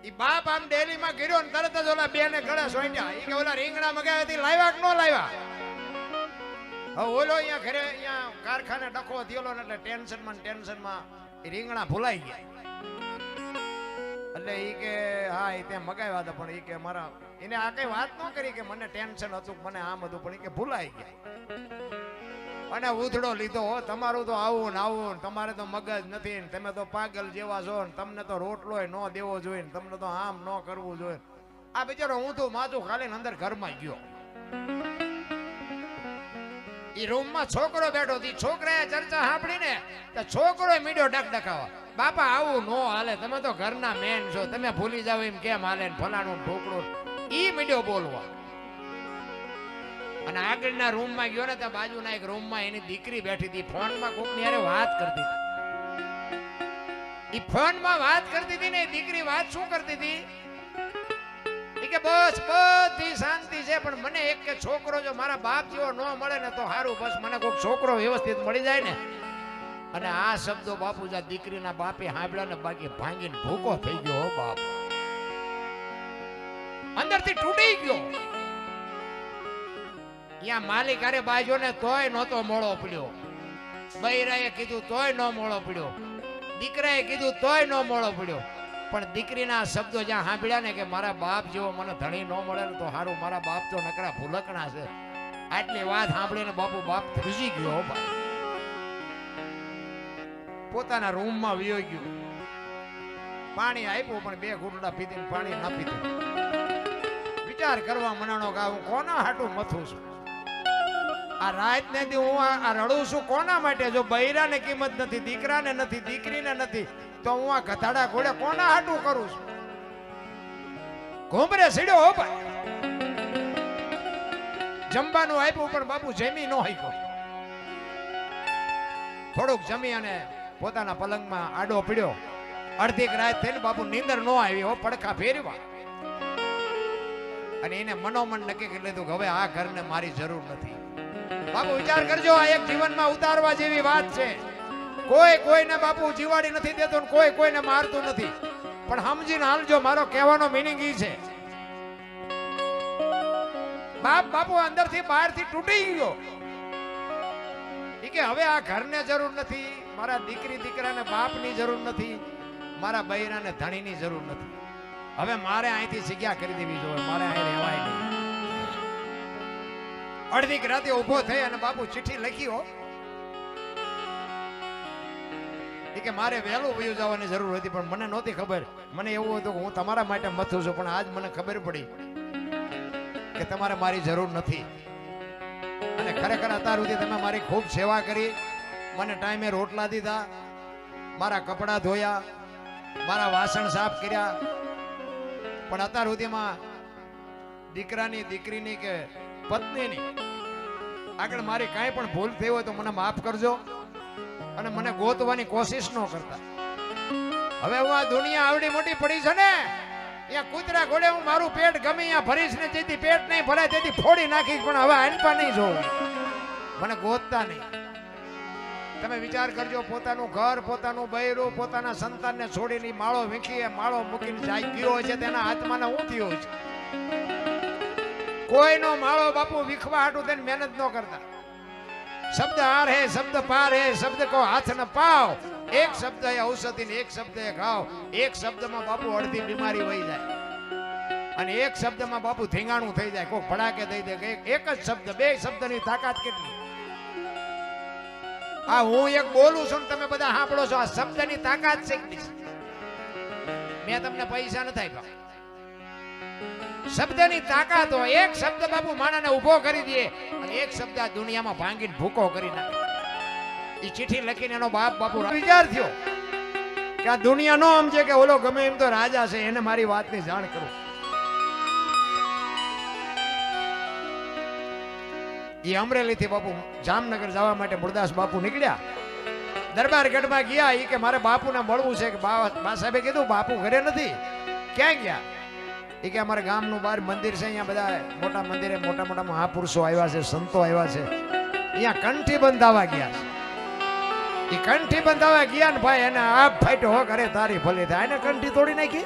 ઈ બાપ આમ ડેલી માં ગીર્યો ને તરત જ ઓલા બે ને ગળે સોંટ્યા. ઈ કે ઓલા રીંગણા મગાવ્યા હતી લાવ્યા કે ન લાવ્યા? હવે ઓલો અહીંયા ઘરે અહીંયા કારખાને ડખો થયેલો ને એટલે ટેન્શનમાં એ રીંગણા ભૂલાઈ ગયા. એટલે ઈ કે હા એ ત્યાં મગાવ્યા હતા પણ ઈ કે મારા એને આ કઈ વાત ન કરી કે મને ટેન્શન હતું મને આમ હતું પણ ઈ કે ભૂલાઈ ગયા. અને ઉધડો લીધો હો તમારું તો આવું ને તમારે તો મગજ નથી ને તમે તો પાગલ જેવા છો ને તમને તો રોટલો ન દેવો જોઈએ ને તમને તો આમ ન કરવું જોઈએ. આ બિચારો હું તો માથું ખાલી અંદર ઘરમાં ગયો. ઈ રૂમમાં છોકરો બેઠો હતી. છોકરાએ ચર્ચા સાંભળીને તો છોકરો મીડ્યો ડકડકાવા. બાપા આવું નો હાલે તમે તો ઘરના મેન છો તમે ભૂલી જાવ એમ કેમ હાલે ને ફલાણું ઢોકળું. ઈ મીડ્યો બોલવા. અને આગળના રૂમમાં ગયો ને ત્યાં બાજુના એક રૂમમાં એની દીકરી બેઠી હતી. ફોનમાં કોકની હારે વાત કરતી હતી. ઈ ફોનમાં વાત કરતી હતી ને દીકરી વાત શું કરતી હતી કે બસ બધી શાંતિ છે પણ મને એક કે છોકરો જો મારા બાપ જેવો ન મળે ને તો સારું. બસ મને કોઈક છોકરો વ્યવસ્થિત મળી જાય ને. અને આ શબ્દો બાપુજા દીકરીના બાપે સાંભળ્યા ને બાકી ભાંગીને ભૂકો થઈ ગયો. બાપ અંદરથી તૂટી ગયો. ત્યાં માલિક અરે બાજો ને તોય નહોતો મોળો પડ્યો. બૈરાએ કીધું તોય ન મોળો પડ્યો. દીકરાએ કીધું તોય ન મોળો પડ્યો. પણ દીકરીના શબ્દો જ્યાં સાંભળ્યા ને કે મારા બાપ જેવો મને ધણી ન મળે ને તો સારું મારા બાપ તો નકરા ભૂલકણા છે. આટલી વાત સાંભળીને બાપ ધ્રુજી ગયો. પોતાના રૂમમાં વયો ગયો. પાણી આપ્યું પણ બે ઘૂંટડા પીધીને પાણી ન પીધું. વિચાર કરવા મનાણો કે હું કોના હાટું મથું છું. આ રાત ને દી હું આ રડું છું કોના માટે? જો બૈરાને કિંમત નથી, દીકરાને નથી, દીકરીને નથી તો હું આ ગધાડા ઘોડે કોના હાટું કરું છું? ઘોંભરે સીડ્યો હો ભાઈ. જમવાનું આપ્યું પણ બાપુ જમી ન હક્યો. થોડુંક જમી અને પોતાના પલંગમાં આડો પડ્યો. અડધીક રાત થઈને બાપુ નીંદર ન આવી હો, પડખા ફેરવા. અને એને મનોમન નક્કી કરી લીધું કે હવે આ ઘરને મારી જરૂર નથી. બાપુ વિચાર કરજો આ એક જીવનમાં ઉતારવા જેવી વાત છે. કોઈ કોઈને બાપુ જીવાડી નથી દેતો ને કોઈ કોઈને મારતું નથી. પણ સમજીને હાલજો મારો કહેવાનો મિનિંગ ઈ છે. બાપુ અંદરથી બહારથી તૂટી ગયો. ઈ કે હવે આ ઘરને જરૂર નથી, મારા દીકરી દીકરાને બાપની જરૂર નથી, મારા બૈરાને ધણીની જરૂર નથી. હવે મારે અહીંથી જગ્યા કરી દેવી જોઈએ, મારે અહીં રહેવાય નહીં. અડધી રાતે ઉભો થઈ અને બાપુ ચિઠ્ઠી લખી કે મારે વહેલું વયું જવાની જરૂર હતી પણ મને નહોતી ખબર. મને એવું હતું કે હું તમારા માટે મથું છું પણ આજ મને ખબર પડી કે તમારે મારી જરૂર નથી. અને ખરેખર અત્યાર સુધી તમે મારી ખૂબ સેવા કરી, મને ટાઈમે રોટલા દીધા, મારા કપડાં ધોયા, મારા વાસણ સાફ કર્યા. પણ અત્યાર સુધીમાં દીકરાની, દીકરીની કે પત્નીની આગળ મારી કાંઈ પણ ભૂલ થઈ હોય તો મને માફ કરજો અને મને ગોતવાની કોશિશ ન કરતા. હવે હું આ દુનિયા આવડી મોટી પડી છે ને, અહીંયા કૂતરા ઘોડે હું મારું પેટ ગમે અહીંયા ભરીશ ને જેથી પેટ નહીં ભરાય તેથી ફોડી નાખીશ પણ હવે આનપા નહીં જોવું, મને ગોતતા નહીં. તમે વિચાર કરજો, પોતાનું ઘર, પોતાનું બૈરું, પોતાના સંતાનને છોડીને માળો વીખી માળો મૂકીને જાય ગયો છે તેના હાથમાં હું થયો છે. કોઈનો માળો બાપુ વીખવા હાટું તેને મહેનત ન કરતા. શબ્દ હાર હે, શબ્દ પાર હે, શબ્દ કો હાથ ન પાવ. એક શબ્દ એ ઔષધિ ને એક શબ્દ એ ઘાવ. એક શબ્દમાં બાપુ અડધી બીમારી વહી જાય અને એક શબ્દમાં બાપુ ધીંગાણું થઈ જાય. કોઈ ભડાકે દઈ દે. એક જ શબ્દ, બે શબ્દની તાકાત કેટલી. આ હું એક બોલું છું ને તમે બધા સાંભળો છો, આ શબ્દની તાકાત છે. મેં તમને પૈસા નથી આપ્યા. શબ્દની તાકાત હોય. એક શબ્દ બાપુ માણાને ઉભો કરી દે અને એક શબ્દ આ દુનિયામાં ભાંગીને ભૂકો કરી નાખે. એ ચિઠ્ઠી લખીને એનો બાપુ વિચાર થયો કે આ દુનિયા નો સમજે કે ઓલો ગમે એમ તો રાજા છે, એને મારી વાતની જાણ કરું. એ અમરેલી થી બાપુ જામનગર જવા માટે મુરદાસ બાપુ નીકળ્યા. દરબારગઢમાં ગયા. એ કે મારે બાપુને મળવું છે. કે બા સાહેબે કીધું બાપુ ઘરે નથી. ક્યાં ગયા? એ કે અમારા ગામનું બહાર મંદિર છે, અહીંયા બધા મોટા મંદિરે મોટા મોટા મહાપુરુષો આવ્યા છે, સંતો આવ્યા છે, અહીંયા કંઠી બંધાવા ગયા છે. એ કંઠી બંધાવા ગયા ને ભાઈ એને આપ ફાટ્યો હો કરે તારી ભલે થાય. એને કંઠી તોડી નાખી.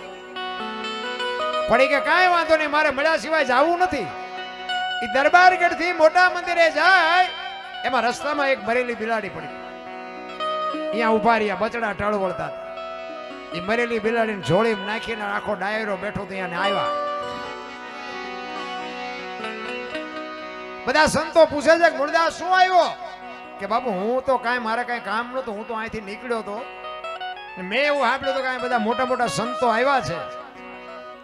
પડી કે કાંઈ વાંધો નહીં, મારે મળ્યા સિવાય જવું નથી. એ દરબારગઢ થી મોટા મંદિરે જાય એમાં રસ્તામાં એક મરેલી બિલાડી પડી. અહીંયા ઉભા રહ્યા, બચડા ટળ વળતા. એ મરેલી બિલાડીને જોડી નાખીને આખો ડાયરો બેઠો ત્યાં આવ્યા. બધા સંતો પૂછે છે કે મુરદાસ શું આવ્યો? કે બાપુ હું તો કાંઈ, મારે કાંઈ કામ નહોતું, હું તો અહીંથી નીકળ્યો હતો. મેં એવું સાંભળ્યું હતું કે બધા મોટા મોટા સંતો આવ્યા છે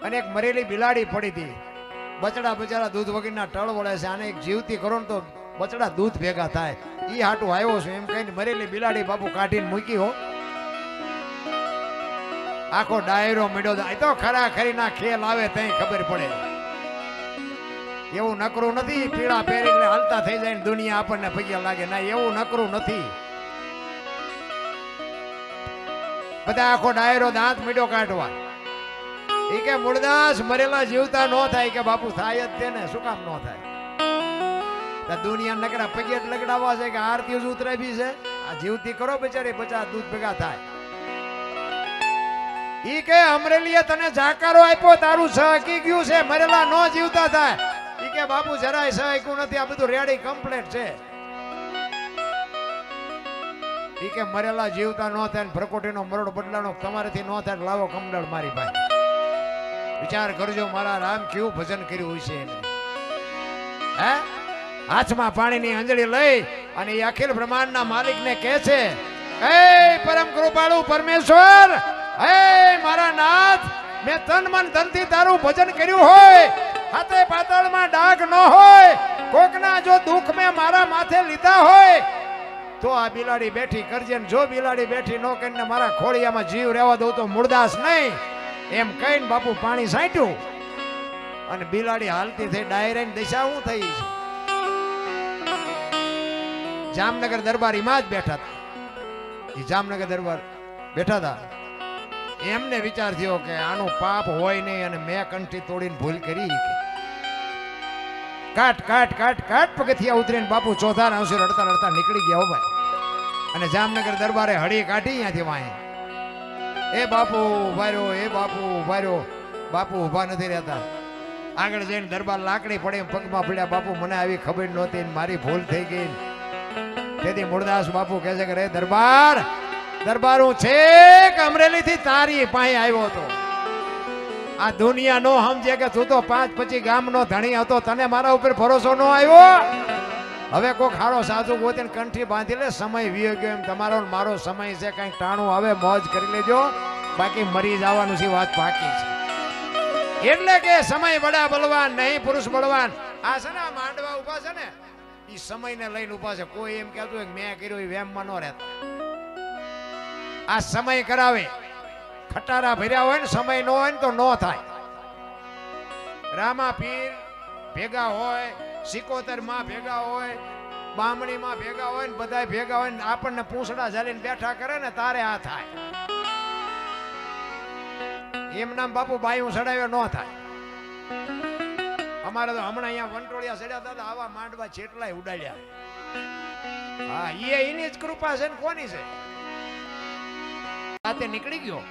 અને એક મરેલી બિલાડી પડી હતી. બચડા બચારા દૂધ વગરના ટળ વળે છે, આને એક જીવતી કરો ને તો બચડા દૂધ ભેગા થાય. ઈ હાટું આવ્યો છું એમ કહીને મરેલી બિલાડી બાપુ કાઢીને મૂકી હો. આખો ડાયરો મળ્યો. આ તો ખરા ખરીના ખેલ આવે ત્યાં ખબર પડે. એવું નકરું નથી પીળા પહેરીને હાલતા થઈ જાય ને દુનિયા આપણને પગે લાગે. ના, એવું નકરું નથી. બધા આખો ડાયરો દાંત મીડો કાઢવા. એ કે મુરદાસ મરેલા જીવતા ન થાય. કે બાપુ થાય જ તેને, શું કામ ન થાય? દુનિયા નકરા પગે લગડાવવા છે કે આરતી જ ઉતરાવી છે? આ જીવતી કરો બિચારી, બચા દૂધ ભેગા થાય. ઈ કે અમરેલીએ તને જાકારો આપ્યો, તારું સહકી ગયું છે, મરેલા ન જીવતા થાય. ઈ કે બાપુ જરાય સહક્યું નથી, આ બધું રેડી કમ્પ્લીટ છે. ઈ કે મરેલા જીવતા ન થાય ને ભરકોટીનો મરડ બદલાનો તમારેથી ન થાય, લાવો કમડળ મારી ભાઈ. વિચાર કરજો મારા રામ કેવું ભજન કર્યું હોય છે એને. હે, હાથમાં પાણીની અંજળી લઈ અને એ અખિલ બ્રહ્માંડના માલિકને કહે છે, હે પરમ કૃપાળુ પરમેશ્વર, હે મારા નાથ, મેં તન મન ધનથી તારું ભજન કર્યું હોય, હાથે પાતાળમાં ડાઘ ન હોય, કોકના જો દુઃખ મેં મારા માથે લીધા હોય તો આ બિલાડી બેઠી કરજે. જો બિલાડી બેઠી ન કરીને મારા ખોળિયામાં જીવ રહેવા દઉં તો મુરદાસ નહીં. એમ કહીને બાપુ પાણી સાંટ્યું અને બિલાડી હાલતી થઈ ડાયરાની દિશા શું થઈ છે? જામનગર દરબાર એમાં જ બેઠા હતા. એ જામનગર દરબાર બેઠા હતા. એમને વિચાર થયો કે આનું પાપ હોય નહીં અને મેં કંઠી તોડીને ભૂલ કરી. કાટ કાટ કાટ કાટ પગથિયા ઉતરીને બાપુ ચોથા અંશે રડતા રડતા નીકળી ગયા. ભાઈ અને જામનગર દરબારે હળી કાઢી ત્યાંથી વાંહે. એ બાપુ ઉભા રહ્યો, એ બાપુ ઉભા રહ્યો. બાપુ ઉભા નથી રહેતા. આગળ જઈને દરબાર લાકડી પડે પગમાં પડ્યા. બાપુ મને આવી ખબર નહોતી, મારી ભૂલ થઈ ગઈ. તેથી મુરદાસ બાપુ કહે છે કે રે દરબાર, દરબાર હું છેક અમરેલી થી તારી પાસે આવ્યો હતો. આ દુનિયા નો સમજે કે તું તો 5-25 ગામનો ધણી હતો, તને મારા ઉપર ભરોસો ન આવ્યો. હવે કોઈ ખાડો સાચું ગોતીને કંઠી બાંધી લે. સમય વીયો ગયો એમ તમારો મારો સમય છે. કઈક ટાણું આવે મોજ કરી લેજો, બાકી મરી જવાનું છે, વાત બાકી છે. એટલે કે સમય બડા બલવાન નહીં, પુરુષ બળવાન. આ છે ને માંડવા ઉભા છે ને, એ સમયને લઈને ઉભા છે. કોઈ એમ કહેતું હોય મેં કર્યું, વેમમાં ન રહેતા. આ સમય કરાવે. ખટારા ભર્યા હોય ને, સમય ન હોય ને તો ન થાય. રામા પીર ભેગા હોય, સિકોતર માં ભેગા હોય, બામણી માં ભેગા હોય ને, બધા ભેગા હોય ને આપણને પૂંછડા ઝાલીને બેઠા કરે ને તારે આ થાય. એમ નામ બાપુ બાયું ચડાવ્યો ન થાય. અમારે તો હમણાં અહીંયા વંટોળિયા ચડ્યા હતા, આવા માંડવા જેટલાય ઉડાડ્યા. હા, એની જ કૃપા છે ને કોની છે? રાતે નીકળી ગયો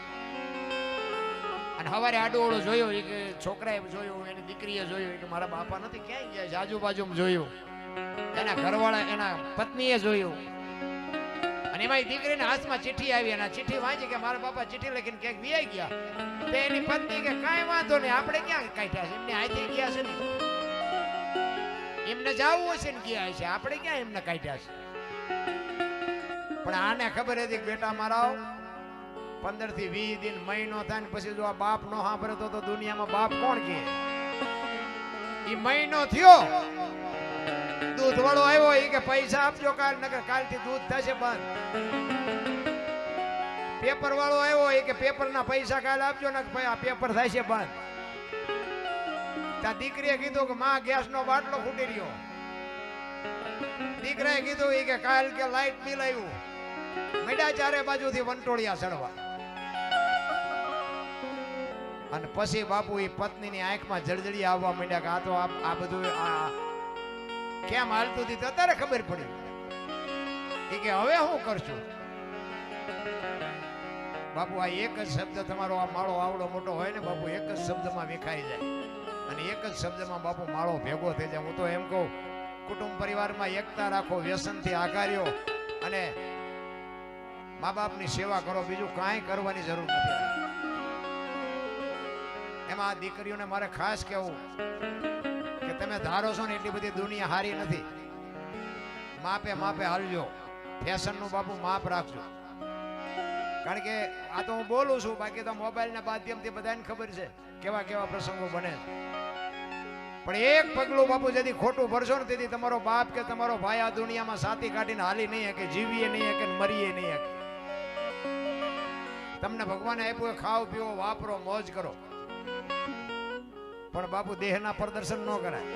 અને સવારે આડોળો જોયો. એ કે છોકરાએ જોયું, એની દીકરીએ જોયું કે મારા બાપા નથી, ક્યાંય ગયા છે? આજુબાજુમાં જોયું. એના ઘરવાળા, એના પત્નીએ જોયું. અને એમાં દીકરીના હાથમાં ચિઠ્ઠી આવી અને ચિઠ્ઠી વાંચી કે મારા બાપા ચિઠ્ઠી લખીને ક્યાંક વિયાઈ ગયા. તો એની પત્ની કે કાંઈ વાંધો નહીં, આપણે ક્યાં કાઢ્યા છે? એમને હાથે ગયા છે ને, એમને જાવું હશે ને ગયા હશે, આપણે ક્યાં એમને કાઢ્યા છે? પણ આને ખબર હતી કે બેટા મારા 15 થી 20 દિન મહિનો થાય ને પછી જો આ બાપ નો સાંભળે તો દુનિયામાં બાપ કોણ કે? ઈ મહિનો થયો, દૂધ વાળો આવ્યો. એ કે પૈસા આપજો કાલ, નકર કાલથી દૂધ થશે બંધ. પેપર વાળો આવ્યો. એ કે પેપરના પૈસા કાલ આપજો ને આ પેપર થાય છે બંધ. ત્યાં દીકરીએ કીધું કે માં ગેસ નો બાટલો ફૂટી રહ્યો. દીકરાએ કીધું એ કે કાલ કે લાઈટ બિલ આવ્યું. મેડા ચારે બાજુથી વંટોળિયા ચડવા. અને પછી બાપુ એ પત્નીની આંખમાં જળજળી આવવા માંડ્યા કે આ તો આ બધું કેમ હાલતું હતી અત્યારે ખબર પડી. એ કે હવે શું કરશું? બાપુ આ એક જ શબ્દ તમારો આ માળો આવડો મોટો હોય ને બાપુ, એક જ શબ્દમાં વિખાઈ જાય અને એક જ શબ્દમાં બાપુ માળો ભેગો થઈ જાય. હું તો એમ કહું, કુટુંબ પરિવારમાં એકતા રાખો, વ્યસનથી આઘાર્યો અને મા બાપની સેવા કરો, બીજું કાંઈ કરવાની જરૂર નથી. એમાં દીકરીઓને મારે ખાસ કહેવું કે તમે ધારો છો ને એટલી બધી દુનિયા હારી નથી. માપે માપે હાલજો, ફેશનનું બાપુ માપ રાખજો. કારણ કે આ તો હું બોલું છું, બાકી તો મોબાઈલના માધ્યમથી બધાને ખબર છે કેવા કેવા પ્રસંગો બને. પણ એક પગલું બાપુ જેથી ખોટું ભરશો ને તેથી તમારો બાપ કે તમારો ભાઈ આ દુનિયામાં સાથી કાઢીને હાલી નહીં શકે, જીવીએ નહીં શકે, મરીએ નહીં શકે. તમને ભગવાને આપ્યું ખાઓ પીવો વાપરો મોજ કરો, પણ બાપુ દેહના પ્રદર્શન ન કરાય.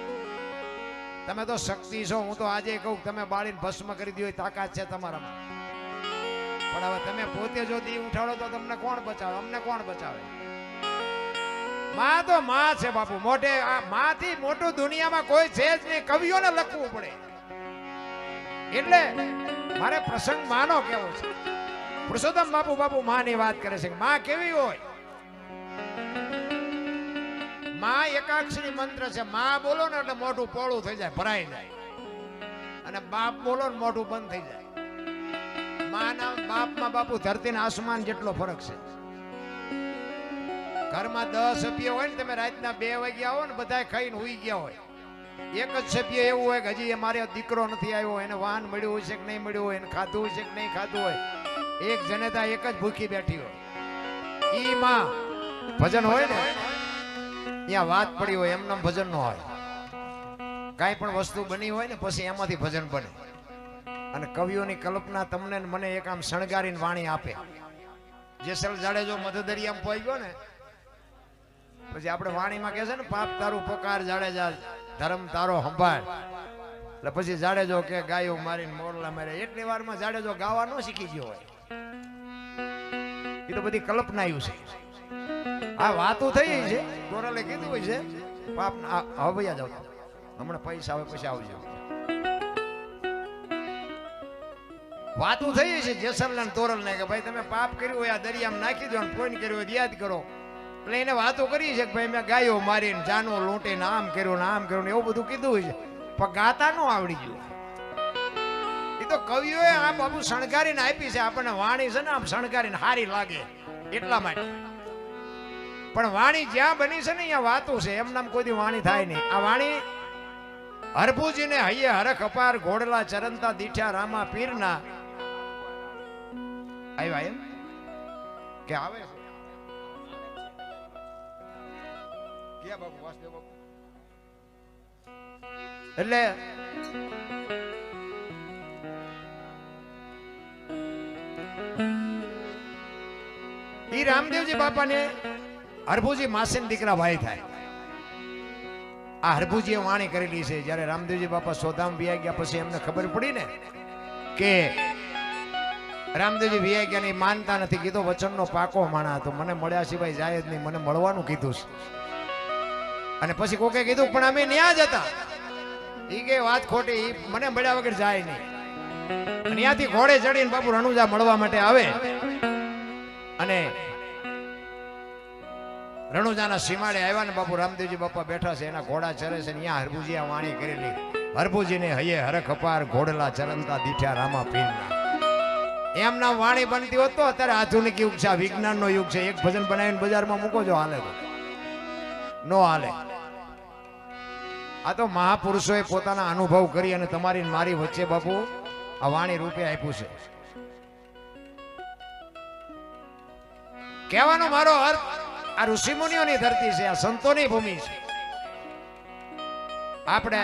તમે તો શક્તિ છો, હું તો આજે કહું તમે બાળીને ભસ્મ કરી દો તાકાત છે તમારામાં. પણ હવે તમે પોતે જો દી ઉઠાડો તો તમને કોણ બચાવે? અમને કોણ બચાવે? માં તો માં છે બાપુ, મોઢે આ માંથી મોટું દુનિયામાં કોઈ છે જ નહીં. કવિઓને લખવું પડે. એટલે મારે પ્રસંગ માનો કેવો છે. પુરુષોત્તમ બાપુ માની વાત કરે છે. માં કેવી હોય? માં એકાક્ષરી મંત્ર છે. માં બોલો ને એટલે મોઢું પોળું થઈ જાય, ભરાઈ જાય, અને બાપ બોલો ને મોઢું બંધ થઈ જાય. માના બાપમાં બાપુ ધરતી ને આસમાન જેટલો ફરક છે. ઘરમાં 10 સભ્ય હોય ને, તમે રાતના 2 વાગ્યા આવો ને બધા ખાઈને હુઈ ગયા હોય, એક જ સભ્ય એવું હોય કે હજી મારે દીકરો નથી આવ્યો, એને વાહન મળ્યું હોય છે કે નહીં મળ્યું હોય, એને ખાધું હોય છે કે નહીં ખાધું હોય. એક જનેતા એક જ ભૂખી બેઠી હોય. ઈ માં ભજન હોય ને ત્યાં વાત પડી હોય, એમનામ ભજન ન હોય. કાંઈ પણ વસ્તુ બની હોય ને પછી એમાંથી ભજન બને. અને કવિઓની કલ્પના તમને મને એક આમ શણગારીને વાણી આપે. જેસલ જાડેજો મધદરિયામાં પોઈ ગયો ને પછી આપણે વાણીમાં કહે છે ને, પાપ તારું પોકાર જાડેજા, ધર્મ તારો સંભાળ. એટલે પછી જાડેજો કે ગાયો મારીને મોરલા મારે. એટલી વારમાં જાડેજો ગાવા ન શીખી ગયો હોય. એ તો બધી કલ્પનાયું છે. આ વાતો થઈ છે, ગોરલે કીધું હોય છે પાપ હવે ભૈયા જાવ, હમણાં પૈસા આવે પછી આવજો. વાતો થઈ છે જેસલ ને તોરલ ને કે ભાઈ તમે પાપ કર્યું હોય આ દરિયામાં નાખી દો, કોઈ કર્યું હોય યાદ કરો. એટલે એને વાતો કરી છે કે ભાઈ મેં ગાયો મારીને જાનો લૂંટીને આમ કર્યું ને આમ કર્યું ને એવું બધું કીધું હોય છે, પણ ગાતા નો આવડી ગયું. એ તો કવિઓએ આ બાબુ શણગારીને આપી છે આપણને. વાણી છે ને આમ શણગારીને હારી લાગે એટલા માટે. પણ વાણી જ્યાં બની છે ને અહીંયા વાતો છે, એમ નામ કોઈ દી વાણી થાય નહીં. આ વાણી હરભુજીને હૈયે હરખ અપાર, ઘોડલા ચરંતા દીઠ્યા રામા પીરના. આવ્યા એમ કે આવે ક્યાં બાબુ? વાસુદેવ બાબુ. એટલે ઈ રામદેવજી બાપાને હરભુજી માસીન દીકરા ભાઈ થાય. આ હરભુજીએ વાણી કરેલી છે. જયારે રામદેવજી બાપા સોધામ વિયા ગયા પછી એમને ખબર પડી ને કે રામદેવજી વિયા ગયા ની માનતા નથી. કીધો વચનનો પાકો માણા હતો, મને મળ્યા સિવાય જાય જ નહીં, મને મળવાનું કીધું છે. અને પછી કોકે કીધું પણ અમે ન્યા જ હતા. ઈ કે વાત ખોટી, મને મળ્યા વગર જાય નહીં. અને ત્યાંથી ઘોડે ચડીને બાપુ રણુજા મળવા માટે આવે અને રણુજાના સીમાડે આવ્યા ને બાપુ રામદેવજી બાપા બેઠા છે, એના ઘોડા ચરે છે. ત્યાં હરભુજી આ વાણી કરેલી. હરભુજીને હૈયે હરખ અપાર, ઘોડલા ચરંતા દીઠ્યા રામા પીરના. એમ નામ વાણી બનતી હોત તો અત્યારે આધુનિક યુગ છે, વિજ્ઞાનનો યુગ છે. એક ભજન બનાવીને બજારમાં મૂકો જો હાલે તો નો હાલે. આ તો મહાપુરુષોએ પોતાના અનુભવ કરી અને તમારી મારી વચ્ચે બાપુ આ વાણી રૂપે આપ્યું છે. કહેવાનો મારો અર્થ આ ઋષિમુનિઓની ધરતી છે, આ સંતોની ભૂમિ છે. આપણે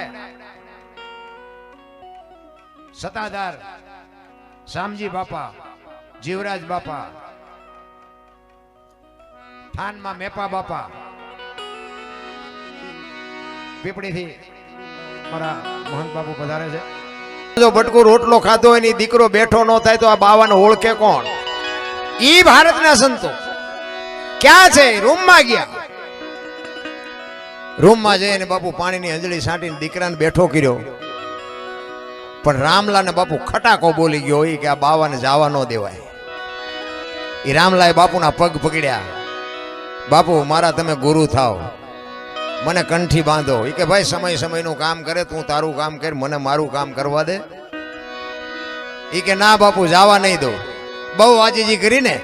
સતાધાર શામજી બાપા, જીવરાજ બાપા, થાનમાં મેપા બાપા, પીપળીથી મારા મોહન બાપુ પધારે છે. જો બટકું રોટલો ખાધો હોય ને દીકરો બેઠો ન થાય તો આ બાવાને ઓળખે કોણ? ઈ ભારતના સંતો ક્યાં છે? રૂમમાં ગયા. રૂમમાં જઈને બાપુ પાણીની અંજળી છાંટીને દીકરાને બેઠો કર્યો. પણ રામલાને બાપુ ખટાકો બોલી ગયો હોય કે આ બાવાને જવા ન દેવાય. એ રામલાએ બાપુના પગ પકડ્યા. બાપુ મારા તમે ગુરુ થાવ, મને કંઠી બાંધો. એ કે ભાઈ સમય સમયનું કામ કરે, તું તારું કામ કર, મને મારું કામ કરવા દે. એ કે ના બાપુ જવા નહીં દો. બહુ આજીજી કરીને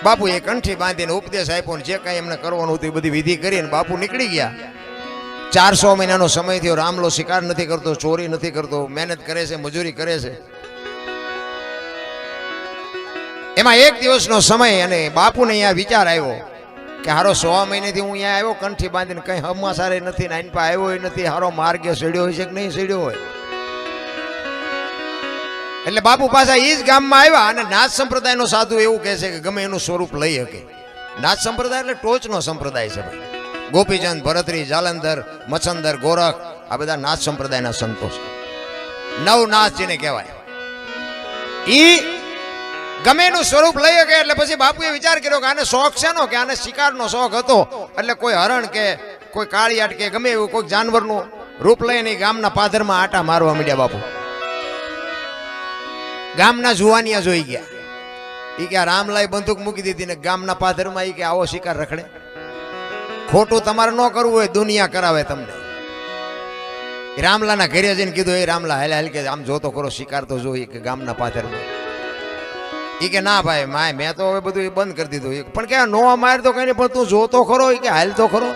બાપુ એ કંઠી બાંધીને ઉપદેશ આપ્યો ને જે કાંઈ એમને કરવાનું હતું એ બધી વિધિ કરીને બાપુ નીકળી ગયા. 400 મહિનાનો સમય થયો. રામલો શિકાર નથી કરતો, ચોરી નથી કરતો, મહેનત કરે છે, મજૂરી કરે છે. એમાં એક દિવસનો સમય અને બાપુને અહીંયા વિચાર આવ્યો કે હારો 100 મહિનેથી હું અહીંયા આવ્યો કંઠી બાંધીને કંઈ હમાસારે નથી ને આઈન પા આવ્યો નથી, હારો માર્ગે સડ્યો હોય છે કે નહીં સડ્યો હોય. એટલે બાપુ પાછા એ જ ગામમાં આવ્યા અને નાથ સંપ્રદાયનો સાધુ એવું કહે છે કે ગમે એનું સ્વરૂપ લઈ શકે. નાથ સંપ્રદાય એટલે ટોચનો સંપ્રદાય છે ભાઈ. ગોપીચંદ, ભરતરી, જાલંધર, મચ્છંદર, ગોરખ આ બધા નાથ સંપ્રદાયના સંતો છે. નવનાથ જેને કહેવાય. ઈ ગમે એનું સ્વરૂપ લઈ શકે. એટલે પછી બાપુએ વિચાર કર્યો કે આને શોખ છે નો, કે આને શિકારનો શોખ હતો. એટલે કોઈ હરણ કે કોઈ કાળિયાટ કે ગમે એવું કોઈ જાનવરનું રૂપ લઈને ગામના પાદરમાં આટા મારવા માંડ્યા. બાપુ ગામના જુવાનિયા જોઈ ગયા. એ કે રામલાએ બંદૂક મૂકી દીધી ને ગામના પાદરમાં એ કે આવો શિકાર રખડે. ખોટું તમારે ન કરવું હોય, દુનિયા કરાવે તમને. રામલાના ઘરે જઈને કીધું, એ રામલા હાલ હાલ કે આમ જોતો કરો શિકાર તો જોઈ કે ગામના પાદરમાં. એ કે ના ભાઈ માય મેં તો હવે બધું બંધ કરી દીધું. પણ કે નો માર તો કઈ નહીં, પણ તું જોતો ખરો. એ કે હાલ તો ખરો.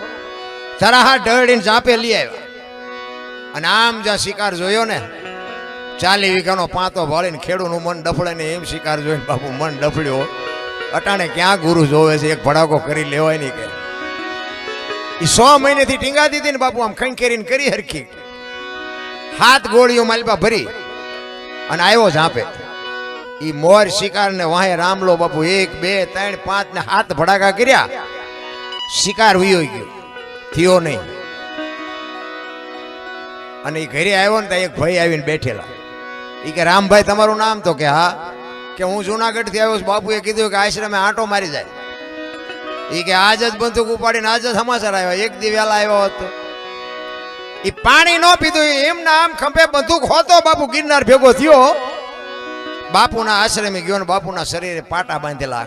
તારા હાથ ઢળીને ચાપે લઈ આવ્યા અને આમ જ્યાં શિકાર જોયો ને 40 વીઘાનો પાતો ભાળીને ખેડૂનું મન ડફળે ને એમ શિકાર જોઈને બાપુ મન ડફળ્યો. અટાણે ક્યાં ગુરુ જોવે છે, એક ભડાકો કરી લેવાય નહીં. કે એ 100 મહિનેથી ટીંગા દીધી ને બાપુ આમ ખંખેરીને કરી હરખી 7 ગોળીઓ માલપા ભરી અને આવ્યો ઝાંપે. ઈ મોર શિકાર ને વાહે રામલો બાપુ 1 2 3 5 ને 7 ભડાકા કર્યા. શિકાર વયો ગયો, થયો નહીં. અને એ ઘરે આવ્યો ને ત્યાં એક ભાઈ આવીને બેઠેલા. એ કે રામભાઈ તમારું નામ? તો કે હા. કે હું જુનાગઢ થી આવ્યો છું. બાપુએ કીધું કે આશ્રમે આંટો મારી જાય. એ કે આજ જ બંદૂક ઉપાડીને આજ જ સમાચાર આવ્યા. એક દી વહેલા આવ્યો હતો. એ પાણી ન પીધું, એમના આમ ખંભે બંદૂક હોતો બાપુ ગિરનાર ભેગો થયો. બાપુના આશ્રમે ગયો ને બાપુના શરીરે પાટા બાંધેલા.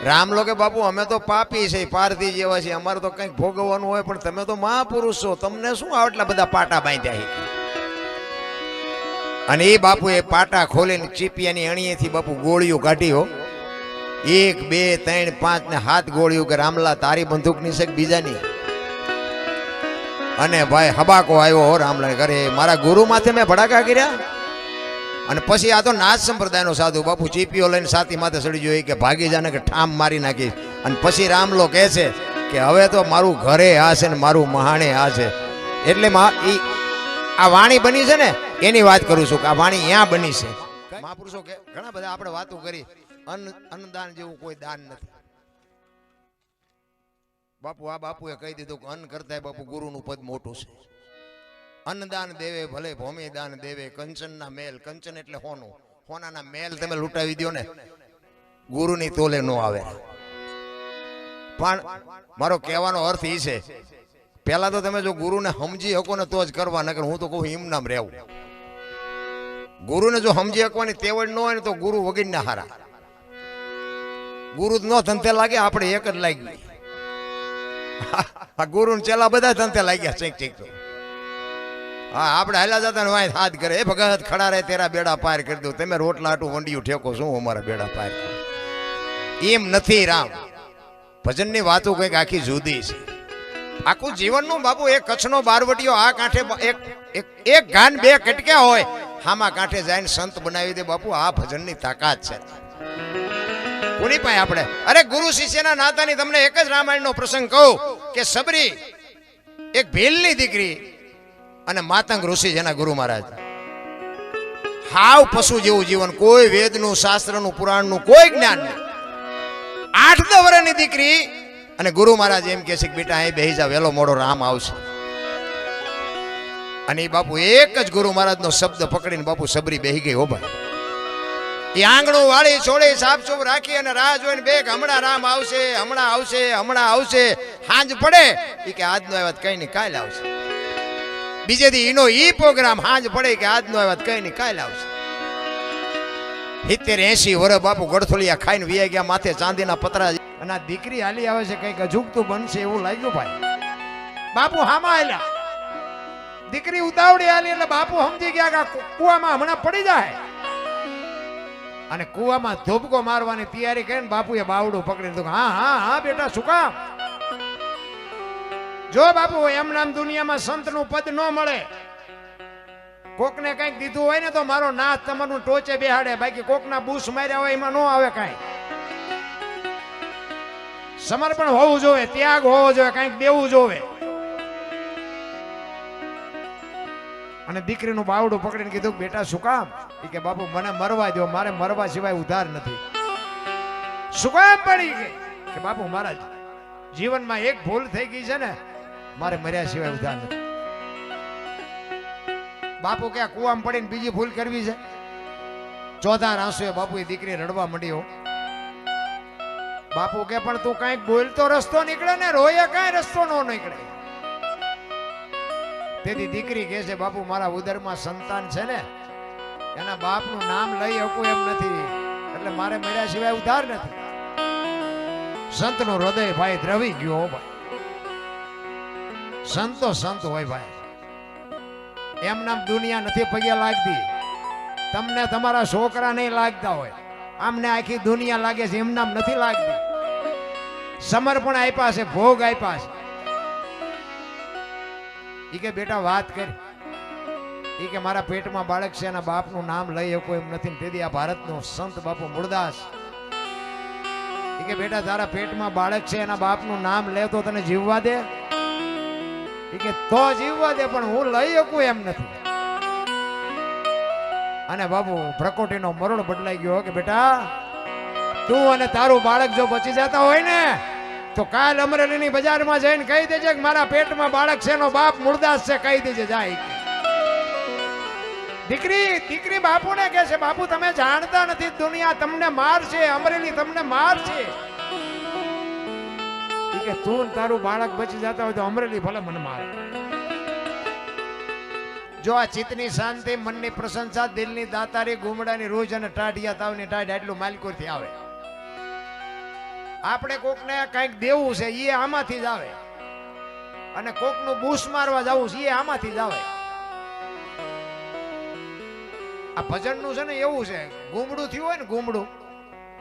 રામલો કે બાપુ અમે તો પાપી છે, પારધી જેવા છે, અમારે તો કંઈક ભોગવવાનું હોય, પણ તમે તો મહાપુરુષ છો, તમને શું આટલા બધા પાટા બાંધ્યા? અને એ બાપુએ પાટા ખોલીને ચીપિયાની અણીએથી બાપુ ગોળીઓ કાઢી. 1 2 3 5 ને 7 ગોળીઓ. કે રામલા તારી બંદૂકની છે કે બીજાની? અને ભાઈ હબાકો આવ્યો હો રામલા ઘરે. મારા ગુરુ માથે મેં ભડાકા કર્યા. અને પછી આ તો નાથ સંપ્રદાયનો સાધુ બાપુ ચીપીઓ લઈને સાથી માથે ચડી ગયો. કે ભાગી જાને કે ઠામ મારી નાખી. અને પછી રામલો કહે છે કે હવે તો મારું ઘરે આ છે ને મારું મહાણે આ છે. એટલે આ વાણી બની છે ને એની વાત કરું છું કે આ વાણી અહીંયા બની છે. મહાપુરુષો કે ઘણા બધા આપણે વાતો કરી, અન્નદાન જેવું કોઈ દાન નથી. બાપુ આ બાપુએ કહી દીધું કે અન્ન કરતા બાપુ ગુરુનું પદ મોટું છે. અન્નદાન દેવે ભલે ભૌમિ દાન દેવે, કંચનના મેલ. કંચન એટલે હોનું. હોનાના મેલ તમે લૂંટાવી દો ને ગુરુની તોલે નો આવે. પણ મારો કહેવાનો અર્થ એ છે, પહેલા તો તમે જો ગુરુને સમજી શકો ને તો જ કરવા, નકર હું તો કહું એમ નામ રહેવું. ગુરુને જો સમજી શકવાની તેવડ ન હોય ને તો ગુરુ વગર ના હારા. ગુરુ જ ન ધંધે લાગે, આપણે એક જ લાગી. ગુરુ ને ચેલા બધા ધંધે લાગ્યા ચેક ચેક. તો હા આપણે હાલા જતા ને વાય હાથ કરે, એ ભગત ખડા રહે તેરા બેડા પાર કરી દઉં. તમે રોટલા આટું વંડિયું ઠેકો શું અમારા બેડા પાર? એમ નથી રામ. ભજનની વાતો કંઈક આખી જુદી છે. આખું જીવનનું બાપુ એક કચ્છનો બારવટીયો આ કાંઠે એક ગાન 2 કટક્યા હોય, હામાં કાંઠે જઈને સંત બનાવી દે બાપુ. આ ભજનની તાકાત છે. કોની પાસે આપણે અરે ગુરુ શિષ્યના નાતાની તમને એક જ રામાયણનો પ્રસંગ કહું કે સબરી એક ભીલની દીકરી અને માતંગ ઋષિ જેના ગુરુ મહારાજ. હાવ પશુ જેવું જીવન, કોઈ વેદનું, શાસ્ત્રનું, પુરાણનું કોઈ જ્ઞાન નહીં. 8-10 વર્ષની દીકરી અને ગુરુ મહારાજ એમ કહે છે કે બેટા અહીં બેહી જા, વેલો મોડો રામ આવશે. અને એ બાપુ એક જ ગુરુ મહારાજનો શબ્દ પકડીને બાપુ સબરી બેહી ગઈ. હો ભાઈ એ આંગણું વાળી છોડી સાફસૂફ રાખી અને રાહ જોઈને બે હમણાં રામ આવશે, હમણાં આવશે, હમણાં આવશે. હાંજ પડે એ કે આજનો આવ્યા કઈ નહીં કાલે આવશે. બીજે દી એનો ઈ પ્રોગ્રામ હાંજ પડે કે આજનો આવ્યા કઈ નહીં કાલે આવશે. 70-80 વર્ષ બાપુ ગળથોલિયા ખાઈને વિયા ગયા, માથે ચાંદીના પતરા, અને આ દીકરી હાલી આવે છે, કઈક અજુગતું બનશે એવું લાગ્યું ભાઈ. બાપુ હામાં આલ્યા, દીકરી ઉતાવળી હાલી એટલે બાપુ સમજી ગયા કે કુવામાં હમણાં પડી જાય, અને કુવામાં ધોબકો મારવાની તૈયારી કરીને બાપુએ બાવડું પકડી લીધું. હા હા હા બેટા, શું કામ? જો બાપુ એમ નામ દુનિયામાં સંતનું પદ ન મળે, કોકને કઈક દીધું હોય ને તો મારો નાથ તમારું ટોચે બેહાડે, બાકી કોકના બૂસ માર્યા હોય એમાં ન આવે કાંઈ. સમર્પણ હોવું જોઈએ, ત્યાગ હોવો જોઈએ, કઈક દેવું જોવે. અને દીકરીનું બાવડું પકડીને કીધું, બેટા શું કામ? કે બાપુ મને મરવા દો, મારે મરવા સિવાય ઉધાર નથી. શું કામ પડી ગઈ? કે બાપુ મારા જીવનમાં એક ભૂલ થઈ ગઈ છે ને, મારે મર્યા સિવાય ઉધાર નથી. બાપુ કે કુવામાં પડીને બીજી ભૂલ કરવી છે? ચોથા આંસુએ બાપુએ દીકરી રડવા માંડી. બાપુ કે પણ તું કઈક બોલતો રસ્તો નીકળે ને, રોયે કઈ રસ્તો નો નીકળે. તેથી દીકરી કહે છે, બાપુ મારા ઉદરમાં સંતાન છે ને, એના બાપનું નામ લઈ શકું એમ નથી, એટલે મારે મળ્યા સિવાય ઉધાર નથી. સંતનું હૃદય ભાઈ દ્રવી ગયો ભાઈ. સંતો સંત હોય ભાઈ, એમ નામ દુનિયા નથી પગે લાગતી. તમને તમારા છોકરા નહીં લાગતા હોય, આમને આખી દુનિયા લાગે છે, એમ નામ નથી લાગતી. સમર્પણ આપ્યા છે, ભોગ આપ્યા છે. ઈ કે બેટા વાત કરી, ઈ કે મારા પેટમાં બાળક છે, એના બાપનું નામ લઈ શકો એમ નથી. તેથી આ ભારતનો સંત બાપુ મૂળદાસ ઈ કે બેટા તારા પેટમાં બાળક છે, એના બાપનું નામ લે તો તને જીવવા દે? ઈ કે તો જીવવા દે, પણ હું લઈ શકું એમ નથી. અને બાપુ પ્રકોટીનો મરોડ બદલાઈ ગયો કે બેટા તું અને તારું બાળક જો બચી જતા હોય ને તો કાલ અમરેલીની બજારમાં જઈને કહી દેજે કે મારા પેટમાં બાળક છે, એનો બાપ મૂળદાસ છે, કહી દેજે જાય. દીકરી બાપુને કહે છે, બાપુ તમે જાણતા નથી, દુનિયા તમને મારશે, અમરેલી તમને મારશે. કે તું તારું બાળક બચી જતા હોય તો અમરેલી ભલે મને મારે. જો આ ચિત્તની શાંતિ, મનની પ્રશંસા, દિલની દાતારી, ગુમડાની રોજ અને ટાઢિયા તાવની ટાઢ આટલું માલકોરથી આવે. આપણે કોકને કંઈક દેવું છે, એ આમાંથી જ આવે, અને કોકનું બૂસ મારવા જવું છે, એ આમાંથી જ આવે. આ ભજનનું છે ને એવું છે, ગુમડું થયું હોય ને, ગુમડું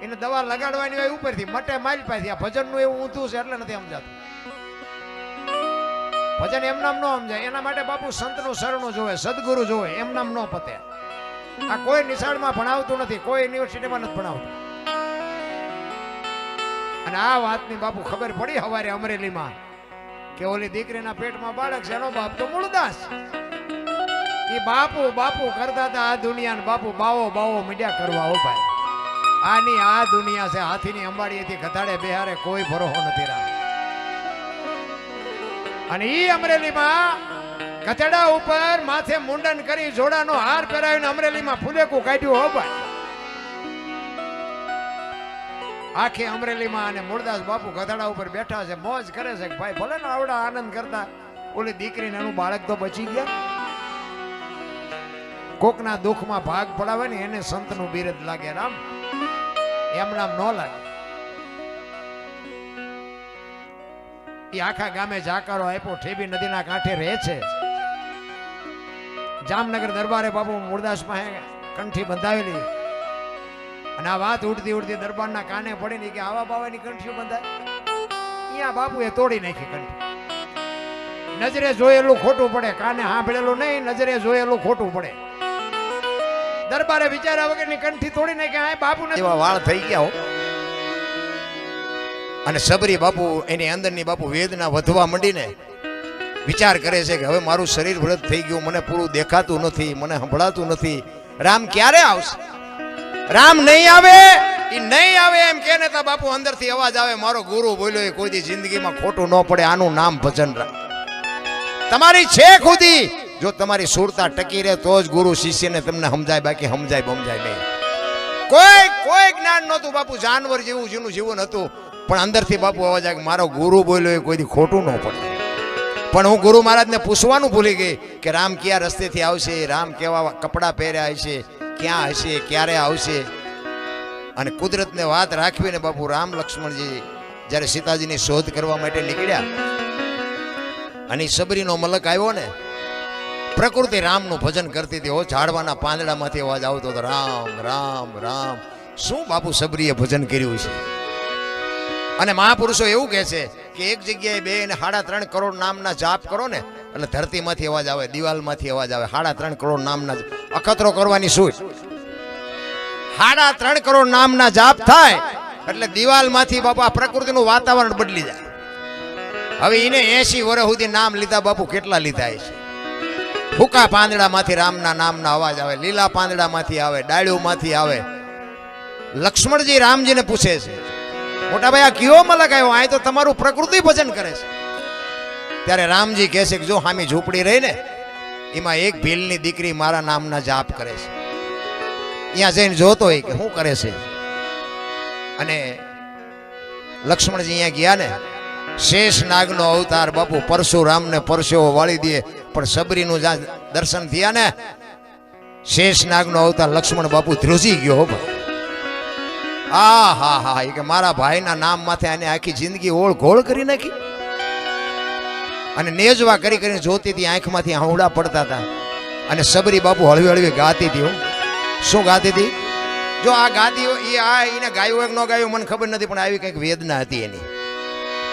એને દવા લગાડવાની હોય ઉપરથી, મટે માલ પાસી. આ ભજનનું એવું ઊંધું છે એટલે નથી સમજાતું. ભજન એમ નામ ન સમજાય, એના માટે બાપુ સંતનું શરણું જોવે, સદગુરુ જોવે, એમ નામ ન પતે. આ કોઈ નિશાળમાં ભણાવતું નથી, કોઈ યુનિવર્સિટીમાં નથી ભણાવતું. અને આ વાતની બાપુ ખબર પડી હવારે અમરેલીમાં કે ઓલી દીકરીના પેટમાં બાળક છે, એનો બાપ તો મૂળદાસ. એ બાપુ બાપુ કરતા હતા આ દુનિયાને, બાપુ બાવો બાવો મીડિયા કરવા. હો ભાઈ, આની આ દુનિયા છે, હાથીની અંબાડીએથી ગધાડે બેહારે કોઈ ભરોસો નથી રામ. અને ઈ અમરેલીમાં ગધેડા ઉપર માથે મુંડન કરી જોડાનો હાર પહેરાવીને અમરેલીમાં ફુલેકું કાઢ્યું. હો ભાઈ, આખી અમરેલીમાં. અને મૂળદાસ બાપુ ગધેડા ઉપર બેઠા છે, મોજ કરે છે. ભાઈ ભલે ને આવડા આનંદ કરતા, ઓલી દીકરીને એનું બાળક તો બચી ગયા. કોકના દુઃખમાં ભાગ પડાવે ને એને સંતનું બિરદ લાગે રામ, એમ નામ ન લાગે. એ આખા ગામે જાકારો આપ્યો, ઠેબી નદીના કાંઠે રહે છે. જામનગર દરબારે બાપુ મૂળદાસ પાસે કંઠી બંધાવેલી, અને આ વાત ઉડતી ઉડતી દરબારના કાને પડી ને કે આવા બાવાની કંઠીઓ બંધાય. અહીંયા બાપુએ તોડી નાખી કંઠી. નજરે જોયેલું ખોટું પડે, કાને સાંભળેલું નહીં, નજરે જોયેલું ખોટું પડે. દરબારે વિચાર્યા વગરની કંઠી તોડી નાખી. આ બાપુને એવા વાળ થઈ ગયા હો. અને સબરી બાપુ એની અંદરની બાપુ વેદના વધવા માંડીને વિચાર કરે છે કે હવે મારું શરીર વૃદ્ધ થઈ ગયું, મને પૂરું દેખાતું નથી, મને સંભળાતું નથી. રામ ક્યારે આવશે? રામ નહીં આવે, એ નહીં આવે એમ કે ને તા બાપુ અંદરથી અવાજ આવે, મારો ગુરુ બોલ્યો એ કોઈ દી જિંદગીમાં ખોટું ન પડે, આનું નામ ભજન રામ. તમારી છે ખુદી, જો તમારી સુરતા ટકી રહે તો જ ગુરુ શિષ્યને તમને સમજાય, બાકી સમજાય સમજાય નહીં. કોઈ જ્ઞાન નહોતું બાપુ, જાનવર જેવું જેનું જીવન હતું, પણ અંદરથી બાપુ અવાજ આવે મારો ગુરુ બોલ્યો એ કોઈ દી ખોટું ન પડે. પણ હું ગુરુ મહારાજને પૂછવાનું ભૂલી ગઈ કે રામ કયા રસ્તેથી આવશે, રામ કેવા કપડાં પહેર્યા હશે, ક્યાં હશે, ક્યારે આવશે, અને કુદરતને વાત રાખવીને બાપુ રામ લક્ષ્મણજી જ્યારે સીતાજીની શોધ કરવા માટે નીકળ્યા અને સબરીનો મલક આવ્યો ને, પ્રકૃતિ રામનું ભજન કરતી હતી. ઝાડવાના પાંદડામાંથી અવાજ આવતો હતો, રામ રામ રામ. શું બાપુ સબરીએ ભજન કર્યું છે. અને મહાપુરુષો એવું કહે છે કે એક જગ્યાએ 2 અને 3.5 કરોડ નામના જાપ કરો ને એટલે ધરતીમાંથી અવાજ આવે, દિવાલમાંથી અવાજ આવે. 3.5 કરોડ નામના અખતરો કરવાની શું, 3.5 કરોડ નામના જાપ થાય એટલે દિવાલમાંથી બાપા પ્રકૃતિનું વાતાવરણ બદલી જાય. હવે એને 80 વર્ષ સુધી નામ લીધા બાપુ, કેટલા લીધા છે. ફૂકા પાંદડામાંથી રામના નામના અવાજ આવે, લીલા પાંદડામાંથી આવે, ડાળીઓમાંથી આવે. લક્ષ્મણજી રામજીને પૂછે છે, મોટા ભાઈ આ કયો મલક આવ્યો, આ તો તમારું પ્રકૃતિ ભજન કરે છે. ત્યારે રામજી કહે છે કે જો હામી ઝૂંપડી રહી ને એમાં એક ભીલની દીકરી મારા નામના જાપ કરે છે. ત્યાં જઈને જોતો હોય કે શું કરે છે. અને લક્ષ્મણજી અહીંયા ગયા ને, શેષ નાગનો અવતાર બાપુ, પરશુરામને પરસેવો વાળી દે. પણ સબરીનું જ્યાં દર્શન થયા ને, શેષ નાગનો અવતાર લક્ષ્મણ બાપુ ધ્રુજી ગયો. હા હા હા, એ કે મારા ભાઈના નામ માથે આને આખી જિંદગી ઓળ ઘોળ કરી નાખી. અને નેજવા કરી કરીને જોતી હતી, આંખમાંથી આંવડા પડતા હતા. અને સબરી બાપુ હળવી હળવી ગાતી હતી. શું ગાતી હતી? જો આ ગાતી એને ગાયું એક ન ગાયું મને ખબર નથી, પણ આવી કંઈક વેદના હતી એની.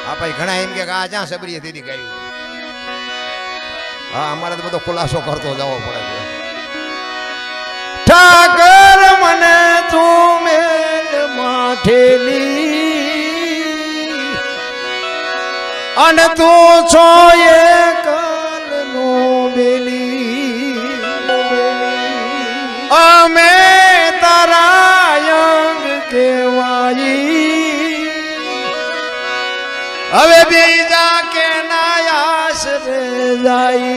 આ ભાઈ ઘણા એમ કે આ જ્યાં સબરીએ દીદી ગાયું. હા, અમારે તો બધો ખુલાસો કરતો જવો પડે. ઠાકર મને તું મેલ માઠેલી અને તું છો એકલનો બેલી, અમે તારા અંગ કેવાઈ, હવે બીજા કે નાયાસ રે જાય.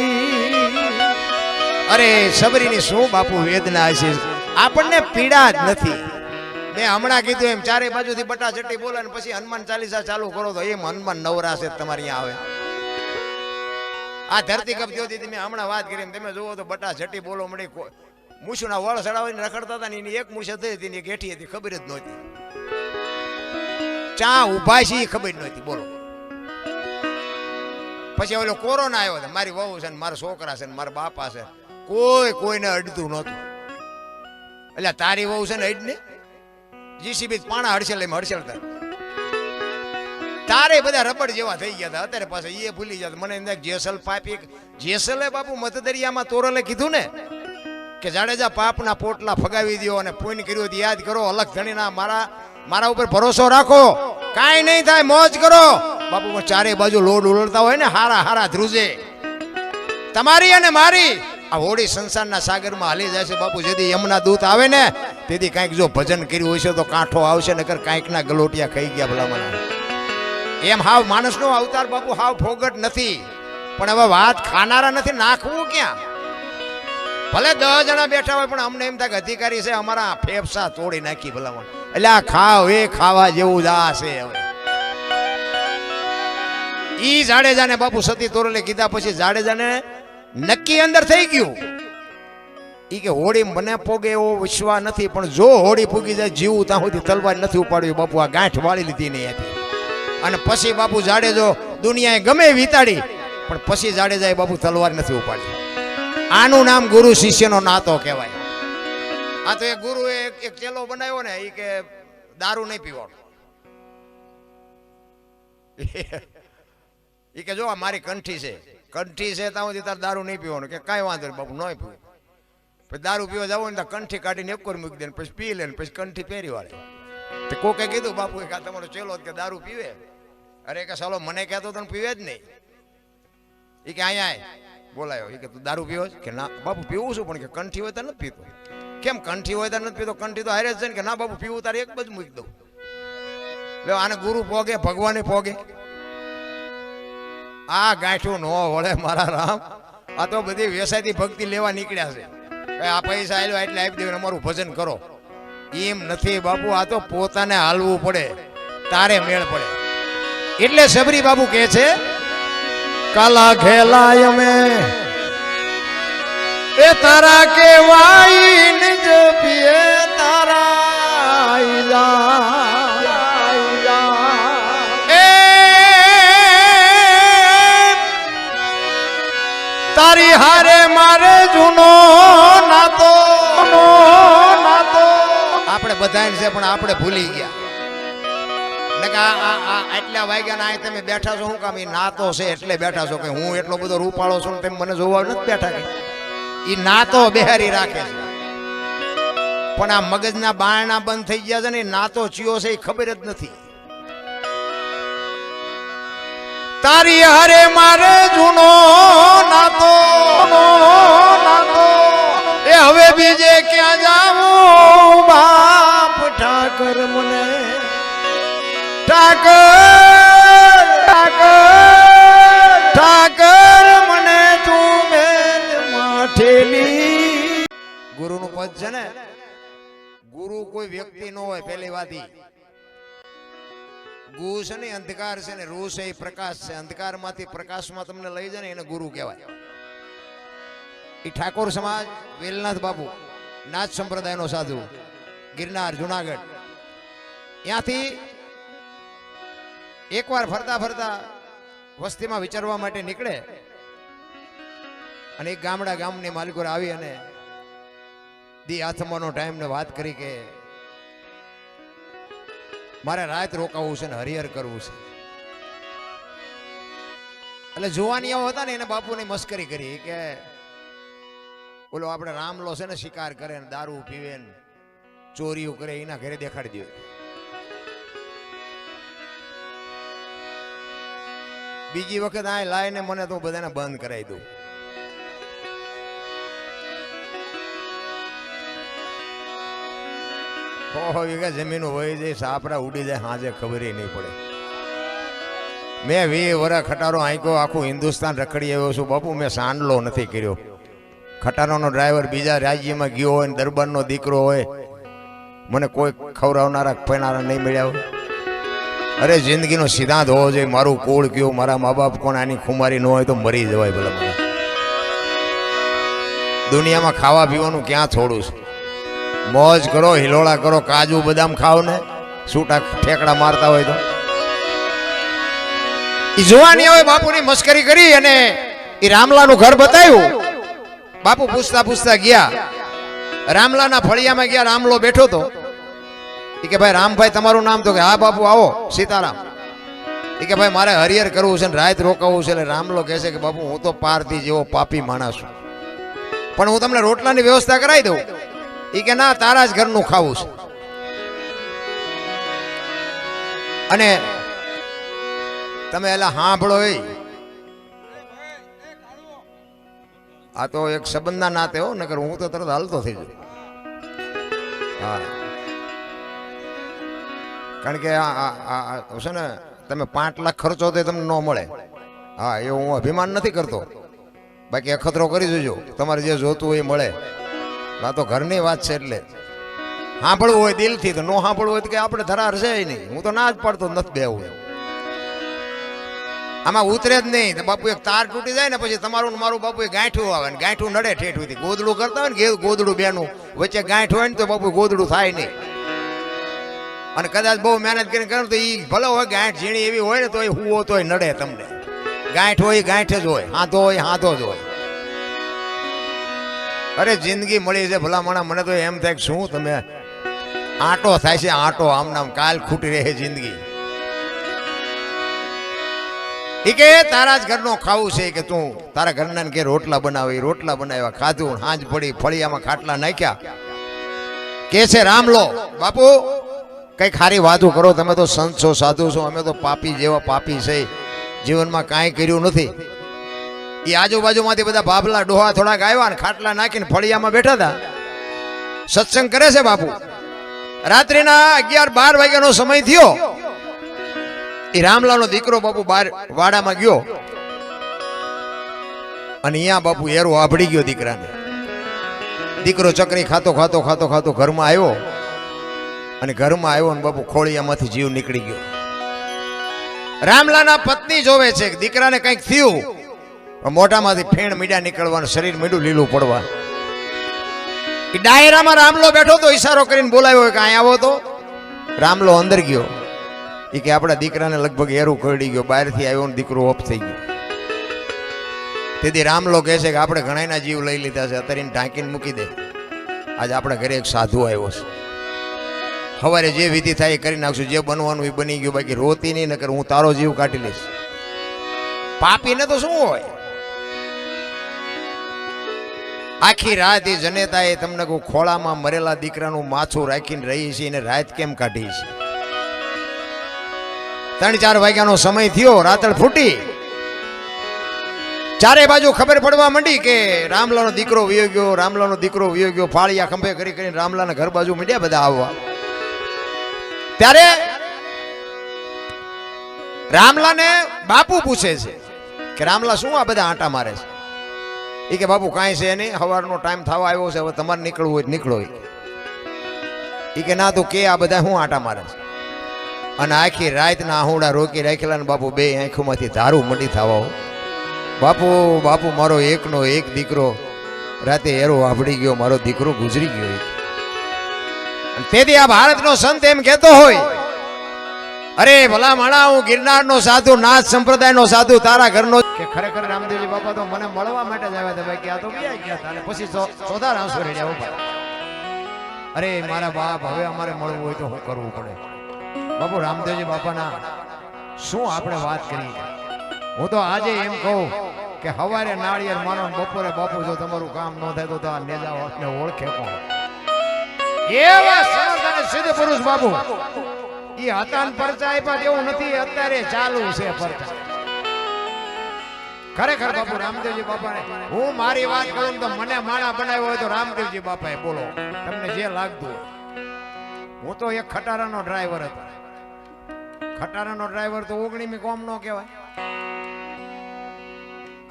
અરે સબરીની શું બાપુ વેદના છે, આપણને પીડા જ નથી. મેં હમણાં કીધું એમ ચારે બાજુથી બટાચટી બોલે ને પછી હનુમાન ચાલીસા ચાલુ કરો તો એમ હનુમાન નવરાશે તમારે અહીંયા આવે. આ ધરતી કપ જોતી મેં હમણાં વાત કરી, તમે જુઓ તો બટાચટી બોલો મળી. મૂછના વળ ચડાવીને રખડતા હતા ને એની એક મૂછ થઈ હતી ને ગેઠી હતી, ખબર જ નહોતી. ચા ઉભા છે ખબર નહોતી. બોલો. પછી ઓલો કોરોના આવ્યો, મારી વહુ છે ને મારા છોકરા છે ને મારા બાપા છે, કોઈને અડતું નહોતું. એટલે તારી વહુ છે ને અડ ને જીસીબી પાણા હડસેલ એમ હડસેલતા, તારે બધા રબડ જેવા થઈ ગયા હતા. અત્યારે પાછા એ ભૂલી જતા. મને જેસલ પાપી, જેસલે બાપુ મતદરિયામાં તોરલે કીધું ને કે જાડેજા પાપના પોટલા ફગાવી દો અને પુણ્ય કર્યું યાદ કરો, અલગ ધણીના મારા ઉપર ભરોસો રાખો, કાંઈ નહીં થાય, મોજ કરો. બાપુ ચારે બાજુ લોડ ઉલડતા હોય ને, હારા હારા ધ્રુજે. તમારી અને મારી આ હોળી સંસારના સાગરમાં હાલી જાય છે બાપુ. જેથી યમના દૂત આવે ને તેથી કાંઈક જો ભજન કર્યું હોય છે તો કાંઠો આવશે, નકર કાંઈકના ગલોટિયા ખાઈ ગયા ભલા મને. એમ હાવ માણસનો અવતાર બાપુ હાવ ફોગટ નથી, પણ હવે વાત ખાનારા નથી, નાખવું ક્યાં. ભલે 10 જણા બેઠા હોય પણ અમને એમ થાય કે અધિકારી છે, અમારા ફેફસા તોડી નાખી ભલામણ. એટલે આ ખાવ એ ખાવા જેવું જ આ છે. હવે ઈ જાડેજાને બાપુ સતી તોરલે કીધા પછી જાડેજાને નક્કી અંદર થઈ ગયું ઈ કે હોળી મને પોગે એવો વિશ્વાસ નથી, પણ જો હોળી પૂગી જાય જીવું ત્યાં સુધી તલવાર નથી ઉપાડવી. બાપુ આ ગાંઠ વાળી લીધી નહીં હતી. અને પછી બાપુ જાડેજો દુનિયાએ ગમે વિતાડી, પણ પછી જાડેજાએ બાપુ તલવાર નથી ઉપાડી. આનું નામ ગુરુ શિષ્યનો નાતો કહેવાય. આ તો એક ગુરુએ એક ચેલો બનાવ્યો ને, ઈ કે દારૂ નહીં પીવાનો. ઈ કે જો આ મારી કંઠી છે ત્યાં સુધી તાર દારૂ નહીં પીવાનું. કે કાંઈ વાંધો નહીં બાપુ, નહીં પીવું. પછી દારૂ પીવા જાવ ને તો કંઠી કાઢીને એક મૂકી દે, પછી પી લે, પછી કંઠી પહેરી વાળે. તો કોકે કીધું બાપુ કે આ તમારો ચેલો કે દારૂ પીવે. અરે કે સાલો મને કહેતો તને પીવે જ નહીં. એ કે અહીંયા બોલાયો. એ કે તું દારૂ પીવો કે ના બાપુ પીવું છું, પણ કે કંઠી હોય તો નથી પીતો. કેમ કંઠી હોય તો નથી પીતો? કંઠી તો હારે જ છે ને. કે ના બાપુ પીવું તારે એક બાજુ મૂકી દઉં. લે આને ગુરુ પોગે, ભગવાને પોગે. આ ગાંઠું નો વળે મારા રામ. આ તો બધી વેસાયતી ભક્તિ લેવા નીકળ્યા છે. આ પૈસા આવ્યો એટલે આપી દેવું, અમારું ભજન કરો. એમ નથી બાપુ, આ તો પોતાને હાલવું પડે તારે મેળ પડે. એટલે સબરી બાપુ કહે છે કાલા ખેલાય અમે એ તારા કેવાય નિજ પીએ તારા એ તારી હારે મારે જૂનો નાતો આપણે બધાને છે પણ આપણે ભૂલી ગયા આટલા વાગ્યા ના તમે બેઠા છો શું કામ? એ નાતો છે એટલે બેઠા છો કે હું એટલો બધો રૂપાળો છું તમે મને જોવા નથી બેઠા કે એ નાતો બેહારી રાખે છે પણ આ મગજના બારણા બંધ થઈ ગયા છે ને નાતો ચિયો છે એ ખબર જ નથી. તારી હારે મારે જૂનો નાતો એ હવે બીજે ક્યાં જાવું બાપ ઠાકર મને ઠાકર મને તું મેલ માઠેલી. ગુરુનું પદ છે ને, ગુરુ કોઈ વ્યક્તિ ન હોય. પહેલી વાત ગુ છે ને અંધકાર છે ને રૂ છે એ પ્રકાશ છે. અંધકાર માંથી પ્રકાશમાં તમને લઈ જાય ને એને ગુરુ કહેવાય. એ ઠાકોર સમાજ વેલનાથ બાપુ નાથ સંપ્રદાયનો સાધુ ગિરનાર જુનાગઢ ત્યાંથી એકવાર ફરતા ફરતા વસ્તીમાં વિચારવા માટે નીકળે અને એક ગામની માલિકો આવી અને દી આથમાનો ટાઈમ ને વાત કરી કે મારે રાત રોકાવું છે ને હરિહર કરવું છે. એટલે જુવાનીઓ હતા ને એને બાપુની મસ્કરી કરી કે બોલો આપણે રામલો છે ને શિકાર કરે ને દારૂ પીવે ને ચોરીઓ કરે એના ઘરે દેખાડી દે. બીજી વખત આ લાઈને મને તો બધાને બંધ કરાવી દઉં. વીઘા જમીન હોય જાય સાપરા ઉડી જાય હાજે ખબર નહીં પડે. મેં 20 વર્ષ ખટારો આંક્યો આખું હિન્દુસ્તાન રખડી આવ્યો છું બાપુ. મેં સાંડલો નથી કર્યો. ખટારાનો ડ્રાઈવર બીજા રાજ્યમાં ગયો હોય ને દરબારનો દીકરો હોય મને કોઈ ખવડાવનારા પૈનારા નહીં મળ્યા હોય. અરે જિંદગીનો સિદ્ધાંત હોવો જોઈએ. મારું કુળ કયું, મારા મા બાપ કોણ, આની ખુમારી ન હોય તો મરી જવાય. ભલે મને દુનિયામાં ખાવા પીવાનું ક્યાં થોડું છે. મોજ કરો, હિલોળા કરો, કાજુ બદામ ખાઓ ને છૂટા ઠેકડા મારતા હોય તો. એ જોવાની હોય બાપુની મસ્કરી કરી અને એ રામલાનું ઘર બતાવ્યું. બાપુ પૂછતા પૂછતા ગયા રામલાના ફળિયામાં ગયા. રામલો બેઠો તો કે ભાઈ રામભાઈ તમારું નામ? તો કે હા બાપુ આવો સીતારામ. કે ભાઈ મારે હરિહર કરવું છે ને રાત રોકાવું છે. એટલે રામલો કહે છે કે બાપુ હું તો પારથી જેવો પાપી માણસ છું પણ હું તમને રોટલાની વ્યવસ્થા કરાવી દઉં. કે ના તારા જ ઘરનું ખાવું છે. અને તમે એલા સાંભળો આ તો એક સંબંધના નાતે હો નકર હું તો તરત હાલતો થઈ જઉં. હા કારણ કે છે ને તમે 5 લાખ ખર્ચો તો તમને ન મળે. હા એ હું અભિમાન નથી કરતો. બાકી અખતરો કરી જોજો તમારે જે જોતું હોય એ મળે. આ તો ઘરની વાત છે. એટલે સાંભળવું હોય દિલથી તો ન સાંભળવું હોય તો કે આપણે ધરાર છે નહીં. હું તો ના જ પાડતો નથી બેવું. આમાં ઉતરે જ નહીં. બાપુ એક તાર તૂટી જાય ને પછી તમારું મારું બાપુ ગાંઠું આવે ને ગાંઠું નડે ઠેઠું. ગોદડું કરતા હોય ને ગોદડું બેનું વચ્ચે ગાંઠ હોય ને તો બાપુ ગોદડું થાય નહીં. અને કદાચ બહુ મહેનત કરીને કરે તો એ ભલે હોય ગાંઠ ઝીણી એવી હોય ને તો એ હુવો તોય નડે તમને. ગાંઠ હોય ગાંઠ જ હોય, હાથો હોય હાથો જ હોય. અરે જિંદગી મળી છે ભલા માણા. મને તો એમ થાય કે શું તમે આટો થાય છે આટો આમ નામ કાલ ખૂટી રહે જિંદગી. કે તારા જ ઘરનો ખાવું છે કે તું તારા ઘરના કે રોટલા બનાવી. રોટલા બનાવ્યા, ખાધું, હાંજ પડી, ફળિયામાં ખાટલા નાખ્યા. કે છે રામલો બાપુ કઈ ખારી વાતો કરો. તમે તો સંત છો, સાધુ છો, અમે તો પાપી જેવા પાપી છે, જીવનમાં કાંઈ કર્યું નથી. એ આજુબાજુમાંથી બધા બાબલા ડોહા થોડાક આવ્યા ને ખાટલા નાખીને ફળિયામાં બેઠા હતા. સત્સંગ કરે છે બાપુ. રાત્રિના 11-12 વાગ્યાનો સમય થયો. એ રામલાનો દીકરો બાપુ બાર વાડામાં ગયો અને અહીંયા બાપુ એરો આભડી ગયો દીકરાને. દીકરો ચકરી ખાતો ખાતો ખાતો ખાતો ઘરમાં આવ્યો અને ઘરમાં આવ્યો ને બાપુ ખોળિયામાંથી જીવ નીકળી ગયો. રામલાના પત્ની જોવે છે દીકરાને કંઈક થયું, મોઢામાંથી ફેણ મીડા નીકળવાનું, શરીર મીડું લીલું પડવા. ડાયરામાં રામલો બેઠો તો ઈશારો કરીને બોલાવ્યો કે અહીંયા આવો તો રામલો અંદર ગયો. એ કે આપણા દીકરાને લગભગ એરું કરડી ગયો, બહારથી આવ્યો ને દીકરો ઓફ થઈ ગયો. તેથી રામલો કહે છે કે આપણે ઘણાના જીવ લઈ લીધા છે, અત્યારે ઢાંકીને મૂકી દે. આજે આપણા ઘરે એક સાધુ આવ્યો છે, સવારે જે વિધિ થાય એ કરી નાખશું, જે બનવાનું એ બની ગયું, બાકી રોતી નહીં, નકર હું તારો જીવ કાઢી લઈશ. પાપીને તો શું હોય, આખી રાત એ જનેતા એ તમને કહું ખોળામાં મરેલા દીકરાનું માથું રાખીને રહી છે, એને રાત કેમ કાઢી છે? 3-4 વાગ્યાનો સમય થયો, રાતળ ફૂટી, ચારે બાજુ ખબર પડવા માંડી કે રામલાનો દીકરો વયો ગયો, રામલાનો દીકરો વયો ગયો. ફાળિયા ખંભે કરી કરીને રામલાના ઘર બાજુ માંડ્યા બધા આવવા. ત્યારે રામલાને બાપુ પૂછે છે કે રામલા શું આ બધા આંટા મારે છે? એ કે બાપુ કાંઈ છે નહીં, સવારનો ટાઈમ થવા આવ્યો છે, હવે તમારે નીકળવું હોય નીકળો. એ કે ના તું કે આ બધા શું આંટા મારે છે? અને આખી રાતના આહુડા રોકી રાખેલા ને બાપુ બે આંખોમાંથી ધારું મંડી થવા. બાપુ બાપુ મારો એકનો એક દીકરો રાતે એરો વાપડી ગયો, મારો દીકરો ગુજરી ગયો. તેથી આ ભારતનો સંત એમ કહેતો હોય, અરે ભલા માણા હું ગિરનારનો સાધુ, નાથ સંપ્રદાયનો સાધુ, તારા ઘરનો. કે ખરેખર રામદેવજી બાપા તો મને મળવા માટે જ આવ્યા હતા, બાકી આ તો ગયા ગયા હતા. અને પછી સોદા આંસુ રેડ્યા ઉપર. અરે મારા બાપ, હવે અમારે મળવું હોય તો શું કરવું પડે? બાપુ રામદેવજી બાપાના શું આપણે વાત કરી? હું તો આજે એમ કહું કે સવારે નાળિયેર માનો, બપોરે બાપુ જો તમારું કામ ન થાય તો આ નેજા વાતને ઓળખે કોણ? એવા સમર્થ અને સિદ્ધ પુરુષ બાપુ એ હતા ને પરચા આપ્યા એવું નથી, અત્યારે ચાલુ છે પરચા. ખરેખર બાપુ રામદેવજી બાપાને હું મારી વાત કરું તો મને માણા બનાવ્યો હોય તો રામદેવજી બાપાએ, બોલો તમને જે લાગતું. હું તો એક ખટારાનો ડ્રાઈવર હતો. ખટારાનો ડ્રાઈવર તો 19મી કોમ નો કહેવાય.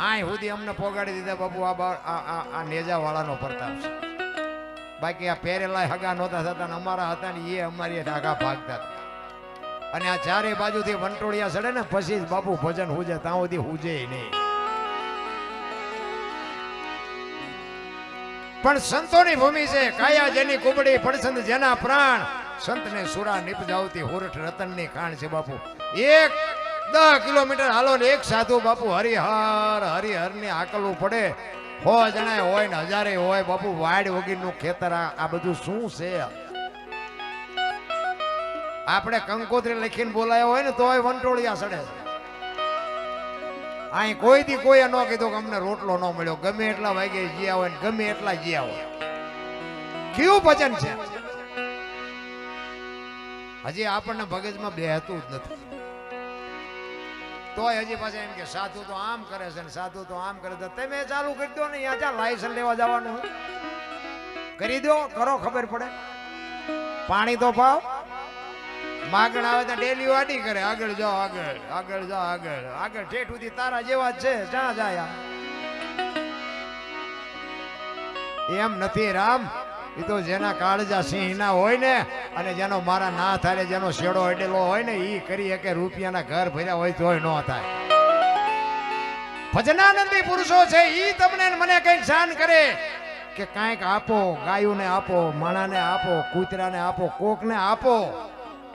આય સુધી અમને પોગાડી દીધા બાપુ. આ નેજા વાળાનો પ્રતાપ છે. બાકી આ પહેરેલા હગા નહોતા થતા, અમારા હતા ને એ અમારી ઢાકા ભાગતા. અને આ ચારે બાજુથી વંટોળિયા ચડે ને પછી બાપુ ભજન હુજે, ત્યાં સુધી હુજે નહીં. પણ સંતોની ભૂમિ છે, કાયા જેની કુબડી, પડસંદ જેના પ્રાણ, સંતને સુરા નિપજાવતી હોરઠ રતનની ખાણ છે બાપુ. 10 કિલોમીટર હાલો ને એક સાધુ બાપુ હરિહર ની આકલવું પડે. 100 જણા હોય ને 1000 હોય બાપુ. વાડ વગીરનું ખેતર, આ બધું શું છે? આપણે કંકોત્રી લખીને બોલાયો હોય ને તોય વંટોળિયા સડે. અહીં કોઈ દી કોઈ ન કીધું કે અમને રોટલો ન મળ્યો, ગમે એટલા વાગે જ્યાં હોય ને ગમે એટલા જ્યાં હોય. કેવું ભજન છે! હજી આપણને મગજમાં બેહતું જ નથી. તોય હજી પાછા એમ કે સાધુ તો આમ કરે છે ને સાધુ તો આમ કરે છે. તમે ચાલુ કરી દો ને, અહીંયા ચાલ લાયસન્સ લેવા જવાનું કરી દો, કરો ખબર પડે. પાણી તો પાવ, માગણ આવે તો ડેલી વાડી કરે, આગળ જાઓ આગળ, આગળ જાઓ આગળ, આગળ ઠેઠ સુધી તારા જેવા જ છે, જ્યાં જાય. એમ નથી રામ, એ તો જેના કાળજા સિંહ ના હોય ને, અને જેનો મારા ના થાય, જેનો શેડો અડેલો હોય ને, એ કરી કે રૂપિયાના ઘર ભર્યા હોય તોય ન થાય. ભજનાનંદી પુરુષો છે, એ તમને મને કઈક જાણ કરે કે કાંઈક આપો, ગાયોને આપો, માણાને આપો, કૂતરાને આપો, કોકને આપો.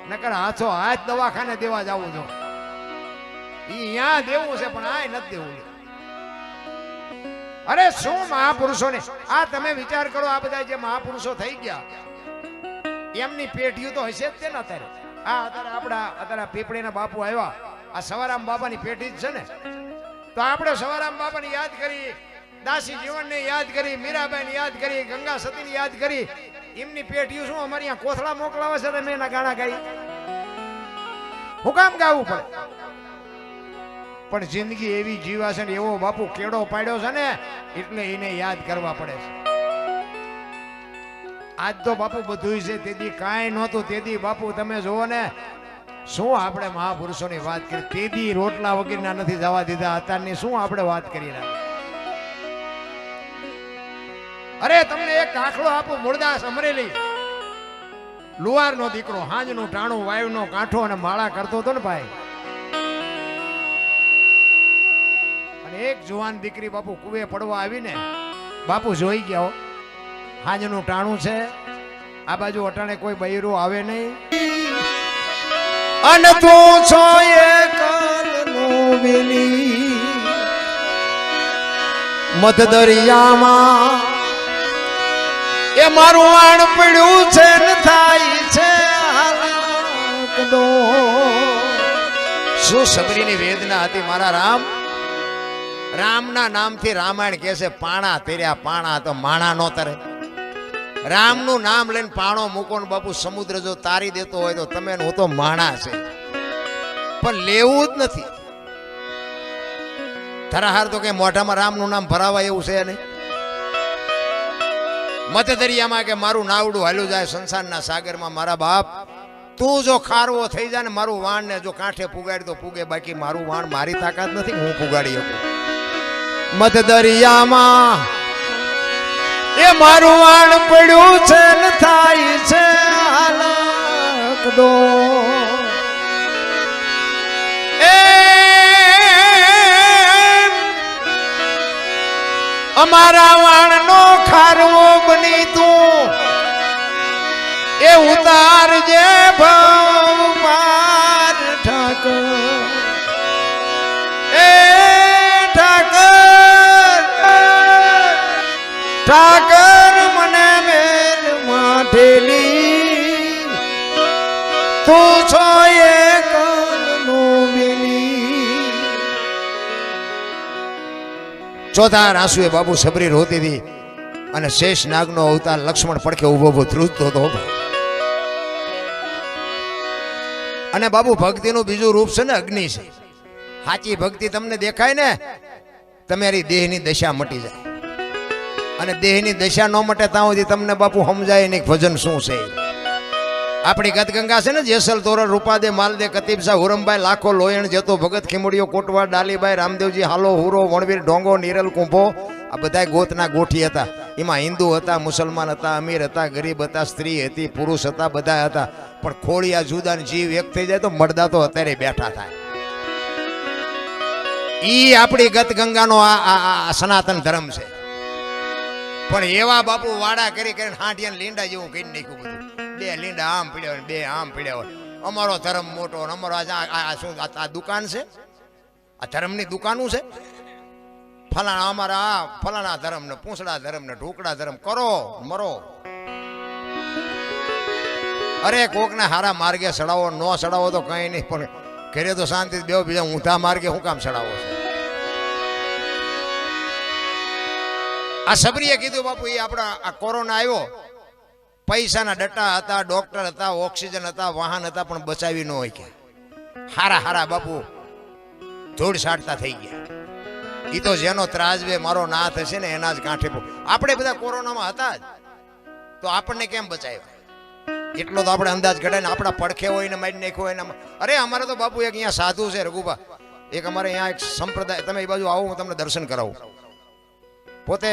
નકર હાથો હાથ દવાખાને દેવા જવું છો. અહીંયા દેવું છે પણ આ નથી દેવું. અરે શું મહાપુરુષોને આ તમે વિચાર કરો, આ બધા જે મહાપુરુષો થઈ ગયા એમની પેઢીઓ તો હશે જ તે ને. અત્યારે અત્યારે પીપળીના બાપુ આવ્યા, આ સવારામ બાપાની પેઢી જ છે ને. તો આપણે સવારામ બાપાને યાદ કરી, દાસી જીવનને યાદ કરી, મીરાબાઈને યાદ કરી, ગંગા સતીને યાદ કરી. એમની પેઢીઓ શું અમારી અહીંયા કોથળા મોકલાવે છે, તમે એના ગાણા ગાઈ હું કામ ગાવું પડે? પણ જિંદગી એવી જીવા છે ને, એવો બાપુ કેડો પાડ્યો છે ને, એટલે એને યાદ કરવા પડે છે. આજ તો બાપુ બધું છે, તેથી કાંઈ નહોતું. તેથી બાપુ તમે જુઓ ને, શું આપણે મહાપુરુષોની વાત કરી, તેથી રોટલા વગેરેના નથી જવા દીધા. અત્યારની શું આપણે વાત કરી રહ્યા? અરે તમને એક દાખલો આપું. મૂળદાસ અમરેલી, લુહારનો દીકરો, હાંજનું ટાણું, વાયુનો કાંઠો અને માળા કરતો હતો ને ભાઈ. અને એક જુવાન દીકરી બાપુ કુવે પડવા આવીને બાપુ જોઈ ગયા. હાજનું ટાણું છે, આ બાજુ અટાણે કોઈ બૈરું આવે નહીં, અને તું છો એકલનું વેલી મધ દરિયામાં, એ મારું વાણ પડ્યું છે ને થાય છે હાલાકનો. શું સબરીની વેદના હતી મારા રામ. રામના નામથી રામાયણ કહે છે પાણા તેર્યા પાણા તો માણા નો તરે. રામનું નામ લઈને પાણો મૂકો ને બાપુ સમુદ્ર જો તારી દેતો હોય તો તમે હું તો માણા છે, પણ લેવું જ નથી. ધરાહાર તો કઈ મોઢામાં રામનું નામ ભરાવાય એવું છે નહીં. મધ્ય દરિયામાં કે મારું નાવડું હાલ્યું જાય સંસારના સાગરમાં, મારા બાપ તું જો ખારવો થઈ જાય ને મારું વાણ ને જો કાંઠે પુગાડી તો પુગે, બાકી મારું વાણ મારી તાકાત નથી, હું પુગાડી શકું. મધ દરિયામાં એ મારું વાણ પડ્યું છે ને થાય છે હાલાકનો. એ અમારા વાણનો ખારવો બની તું એ ઉતારજે ભવ પાર ઠાકર. એ ઠાકર મને મેલ માઠેલી તું છો એકલનું વેલી. ચોથા આંસુએ બાપુ સબરી રોતી હતી અને શેષ નાગનો અવતાર લક્ષ્મણ પડખે ઉભો ઉભો ધ્રુજતો હતો. અને બાબુ ભક્તિનું બીજું રૂપ છે ને અગ્નિ છે. સાચી ભક્તિ તમને દેખાય ને તમારી દેહની દશા મટી જાય, અને દેહની દશા ન મટે ત્યાં સુધી તમને બાપુ સમજાય નહીં ભજન શું છે. આપણી ગતગંગા છે ને જેસલ તોરણ રૂપાદે માલદે કતીબસા હુરમભાઈ લાખો લોયણ જતો ભગત ખીમડીઓ કોટવા ડાલીભાઈ રામદેવજી હાલો હુરો વણવીર ઢોંગો નીરલ કુંભો, આ બધા ગોતના ગોઠી હતા. એમાં હિન્દુ હતા, મુસલમાન હતા, અમીર હતા, ગરીબ હતા, સ્ત્રી હતી, પુરુષ હતા, બધા હતા. પણ ખોળિયા જુદા ને જીવ એક થઈ જાય તો મળદા તો અત્યારે બેઠા થાય. ઈ આપણી ગતગંગાનો આ સનાતન ધર્મ છે. પણ એવા બાપુ વાડા કરી કરીને હાંડિયા લીંડા જેવું કરી નાખ્યું બધું. બે લીંડા આમ પીડ્યા હોય, બે આમ પીડ્યા હોય. અમારો ધર્મ મોટો, અમારો શું આ દુકાન છે, આ ધર્મની દુકાનું છે. ફલાણા અમારા ફલાણા ધર્મ ને પૂંછડા ધર્મ ને ઢોકળા ધર્મ કરો મરો. અરે કોકને હારા માર્ગે ચડાવો, ન ચડાવો તો કઈ નહીં, પણ ઘરે તો શાંતિ બેવ, બીજા ઊંધા માર્ગે શું કામ ચડાવો છે. આ સબરીએ કીધું બાપુ એ આપણા આ કોરોના આવ્યો, પૈસાના ડટ્ટા હતા, ડોક્ટર હતા, ઓક્સિજન હતા, વાહન હતા, પણ બચાવી ન હોય કે હારા હારા બાપુ ધૂળ સાટતા થઈ ગયા. એ તો જેનો ત્રાજવે મારો નાથ હશે ને એના જ કાંઠે. આપણે બધા કોરોનામાં હતા જ તો આપણને કેમ બચાવ્યા એટલો તો આપણે અંદાજ ઘટાય ને. આપણા પડખે હોય ને મારી નાખ્યો હોય ને. અરે અમારે તો બાપુ એક અહીંયા સાધુ છે રઘુબા, એક અમારે અહીંયા એક સંપ્રદાય, તમે એ બાજુ આવો હું તમને દર્શન કરાવું. પોતે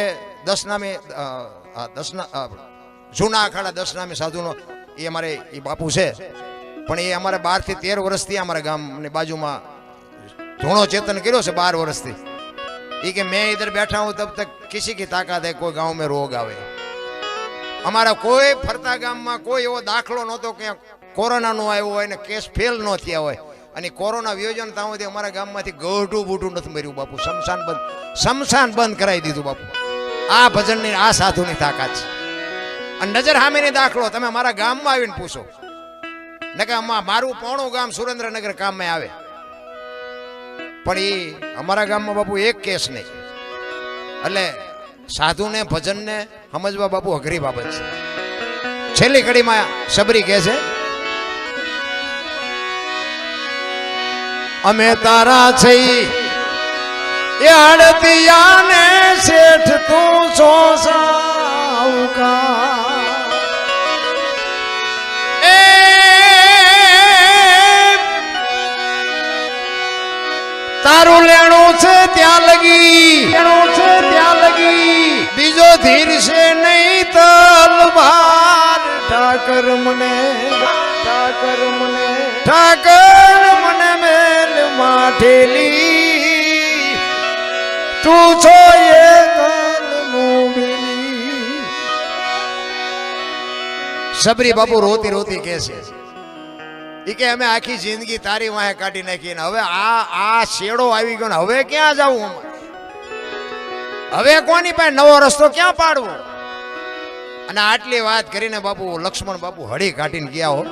જૂના અખાડા 10 નામે સાધુનો એ અમારે એ બાપુ છે. પણ એ અમારે 12 થી 13 વર્ષથી અમારા ગામની બાજુમાં ધૂણો ચેતન કર્યો છે 12 વર્ષથી. એ કે મેં ઇધર બેઠા હું તબ તક કિસી કી તાકાત હે કોઈ ગાંવ મેં રોગ આવે. અમારા કોઈ ફરતા ગામમાં કોઈ એવો દાખલો નહોતો કે કોરોનાનો આવ્યો હોય ને કેસ ફેલ ન થયા હોય. અને કોરોના વિયોજન ત્યાં સુધી અમારા ગામમાંથી ગઢું બૂઢું નથી મર્યું બાપુ. શમશાન બંધ કરાવી દીધું બાપુ. આ ભજનની આ સાધુની તાકાત છે. અને નજર સામેની દાખલો તમે મારા ગામમાં આવીને પૂછો ને કે મારું પોણું ગામ સુરેન્દ્રનગર કામમાં આવે, પણ એ અમારા ગામમાં બાપુ એક કેસ નહીં. એટલે સાધુને ભજનને સમજવા બાપુ અઘરી બાબત છે. છેલ્લી કડીમાં સબરી કહે છે, અમે તારા છે એ અડતિયાને શેઠ તું છો સાવકા. એ તારું લેણું છે ત્યાં લગી, બીજો ધીર છે નહીં તલવાર. ઠાકર મને મેલ માઠેલી તું છો એકલનું વેલી. સબરી બાપુ રોતી રોતી કહે છે ઈ કે અમે આખી જિંદગી તારી વાહે કાઢી નાખી ને હવે આ શેડો આવી ગયો ને હવે ક્યાં જાવું હવે કોની પાસે નવો રસ્તો ક્યાં પાડવો અને આટલી વાત કરીને બાપુ લક્ષ્મણ બાપુ હળી કાઢીને ગયા હો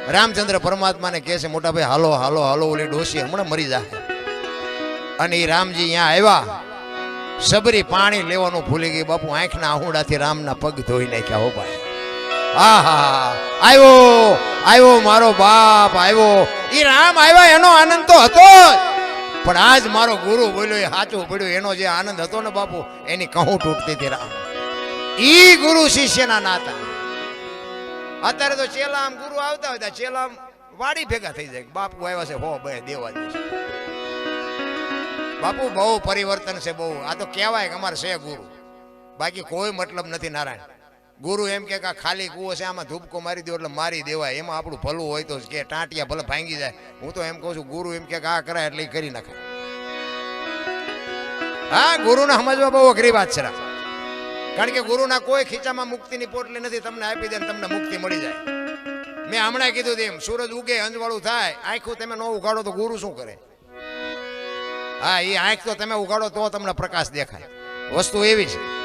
રામચંદ્ર પરમાત્માને કહે છે મોટા ભાઈ હાલો હાલો હાલો ઓલી ડોશી હમણાં મરી જાય અને એ રામજી અહીંયા આવ્યા સબરી પાણી લેવાનું ભૂલી ગઈ બાપુ આંખના આહુડાથી રામના પગ ધોઈ નાખ્યા હો ભાઈ આહા આવ્યો આવ્યો મારો બાપ આવ્યો ઈ રામ આવ્યા એનો આનંદ તો હતો પણ આજ મારો ગુરુ બોલ્યો એ સાચું પડ્યું એનો જે આનંદ હતો ને બાપુ એની કહું તૂટતી હતી રામ ઈ ગુરુ શિષ્યના નાતા અત્યારે તો ચેલા આમ ગુરુ આવતા હોય ચેલા આમ વાડી ભેગા થઈ જાય બાપુ આવ્યા છે હો બે દેવા દે બાપુ બહુ પરિવર્તન છે બહુ આ તો કહેવાય કે અમારે છે ગુરુ બાકી કોઈ મતલબ નથી નારાયણ ગુરુ એમ કે ખાલી કૂવો છે આમાં ધૂપકો મારી દો એટલે મારી દેવાય એમાં આપણું ભલું હોય તો કે ટાંટિયા ભલે ભાંગી જાય હું તો એમ કહું છું ગુરુ એમ કે આ કરાય એટલે કરી નાખે હા ગુરુને સમજવા બહુ અઘરી વાત છે કારણ કે ગુરુના કોઈ ખીચામાં મુક્તિની પોટલી નથી તમને આપી દે તમને મુક્તિ મળી જાય મેં હમણાં કીધું એમ સૂરજ ઉગે અંજવાળું થાય આંખું તમે ન ઉગાડો તો ગુરુ શું કરે હા એ આંખ તો તમે ઉગાડો તો તમને પ્રકાશ દેખાય વસ્તુ એવી છે